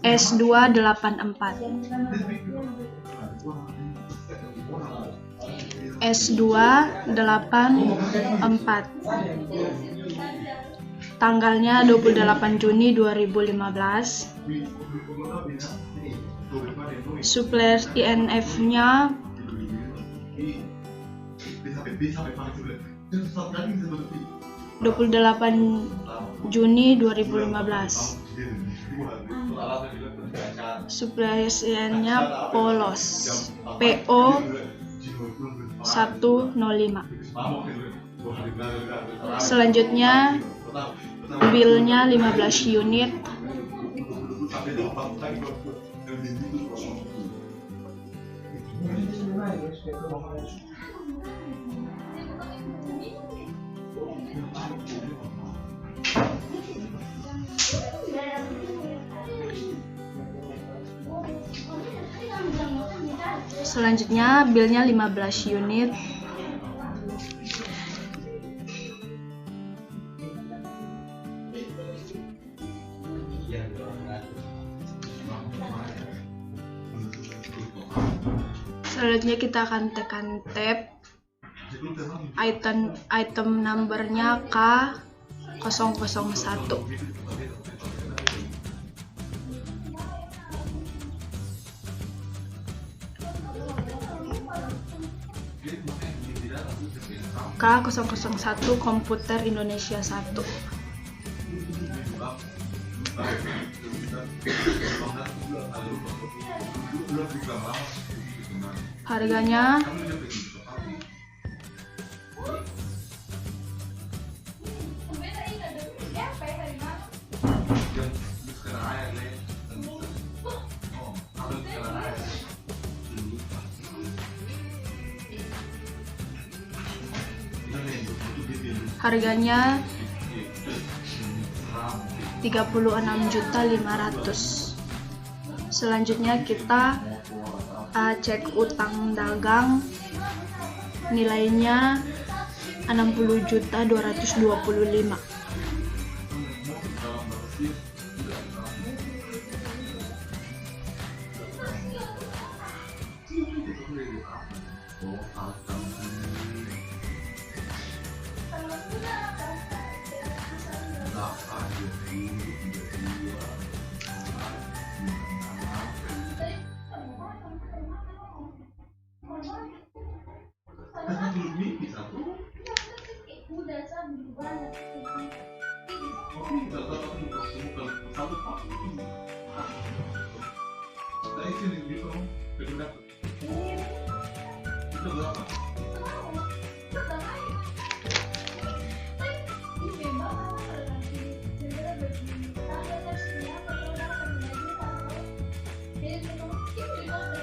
S284. Tanggalnya 28 Juni 2015. Supplier INF-nya 28 Juni 2015. Supplier IN-nya Polos PO 105. Selanjutnya bill-nya 15 unit. Selanjutnya bill-nya 15 unit. Selanjutnya kita akan tekan tab. Item numbernya K001. K001 komputer Indonesia 1. Harganya harganya 36.500.000. Selanjutnya kita cek utang dagang, nilainya 60.225.000.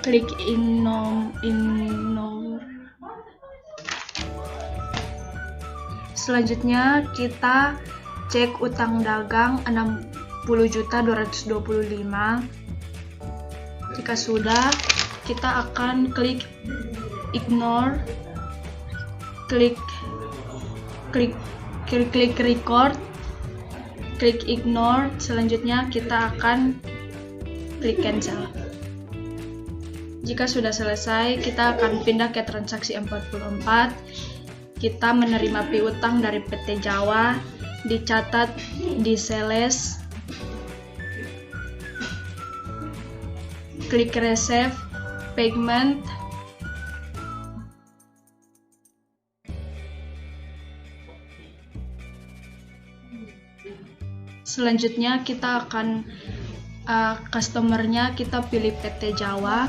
Klik ignore. Selanjutnya kita cek utang dagang 60.225.000. Jika sudah, kita akan klik ignore, klik record, klik ignore. Selanjutnya kita akan klik cancel. Jika sudah selesai, kita akan pindah ke transaksi 44. Kita menerima piutang dari PT Jawa, dicatat di sales, klik receive payment, selanjutnya kita akan customernya kita pilih PT Jawa.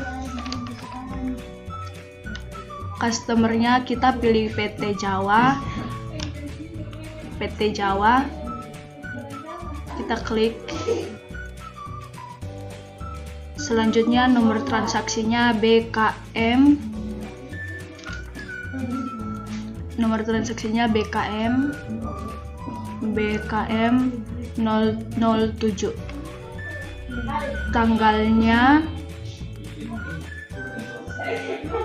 Customernya kita pilih PT Jawa. Kita klik. Selanjutnya nomor transaksinya BKM. Nomor transaksinya BKM 007.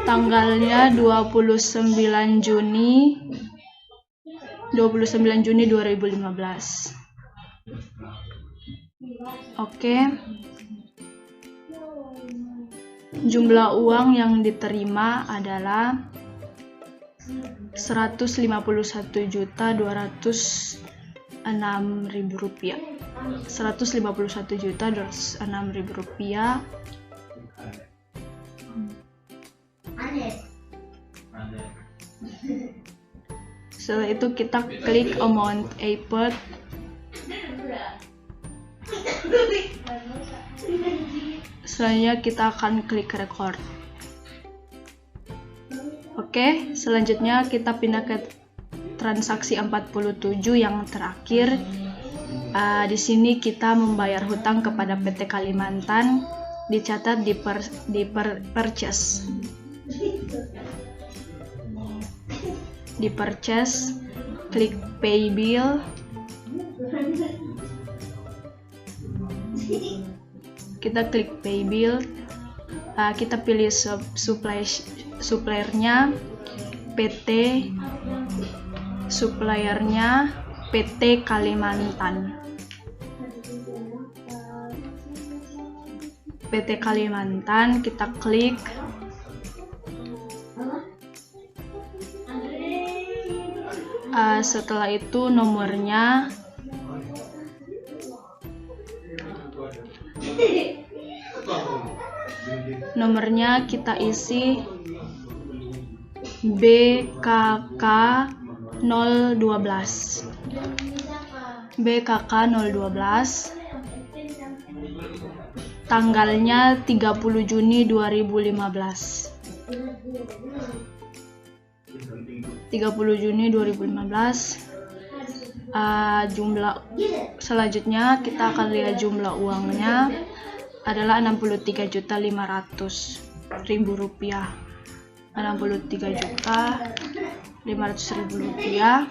Tanggalnya 29 Juni 2015. Oke. Jumlah uang yang diterima adalah 151.206.000 rupiah. 151.206.000 rupiah. Setelah itu kita klik amount paid. Selanjutnya kita akan klik record. Oke, selanjutnya kita pindah ke transaksi 47 yang terakhir. Di sini kita membayar hutang kepada PT Kalimantan, dicatat di purchase. Di purchase, klik pay bill. Kita klik pay bill. Kita pilih suppliernya PT, suppliernya PT Kalimantan. PT Kalimantan, kita klik. Setelah itu nomornya kita isi BKK 012. BKK 012. Tanggalnya 30 Juni 2015. 30 Juni 2015. Jumlah selanjutnya kita akan lihat jumlah uangnya adalah 63.500.000 rupiah. 63.500.000 rupiah.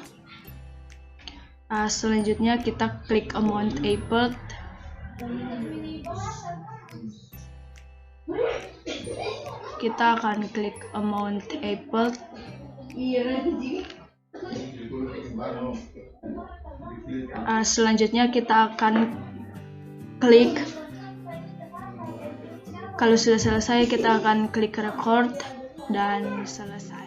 Selanjutnya kita klik amount Apple. Kita akan klik amount Apple. Selanjutnya kita akan klik. Kalau sudah selesai kita akan klik record dan selesai.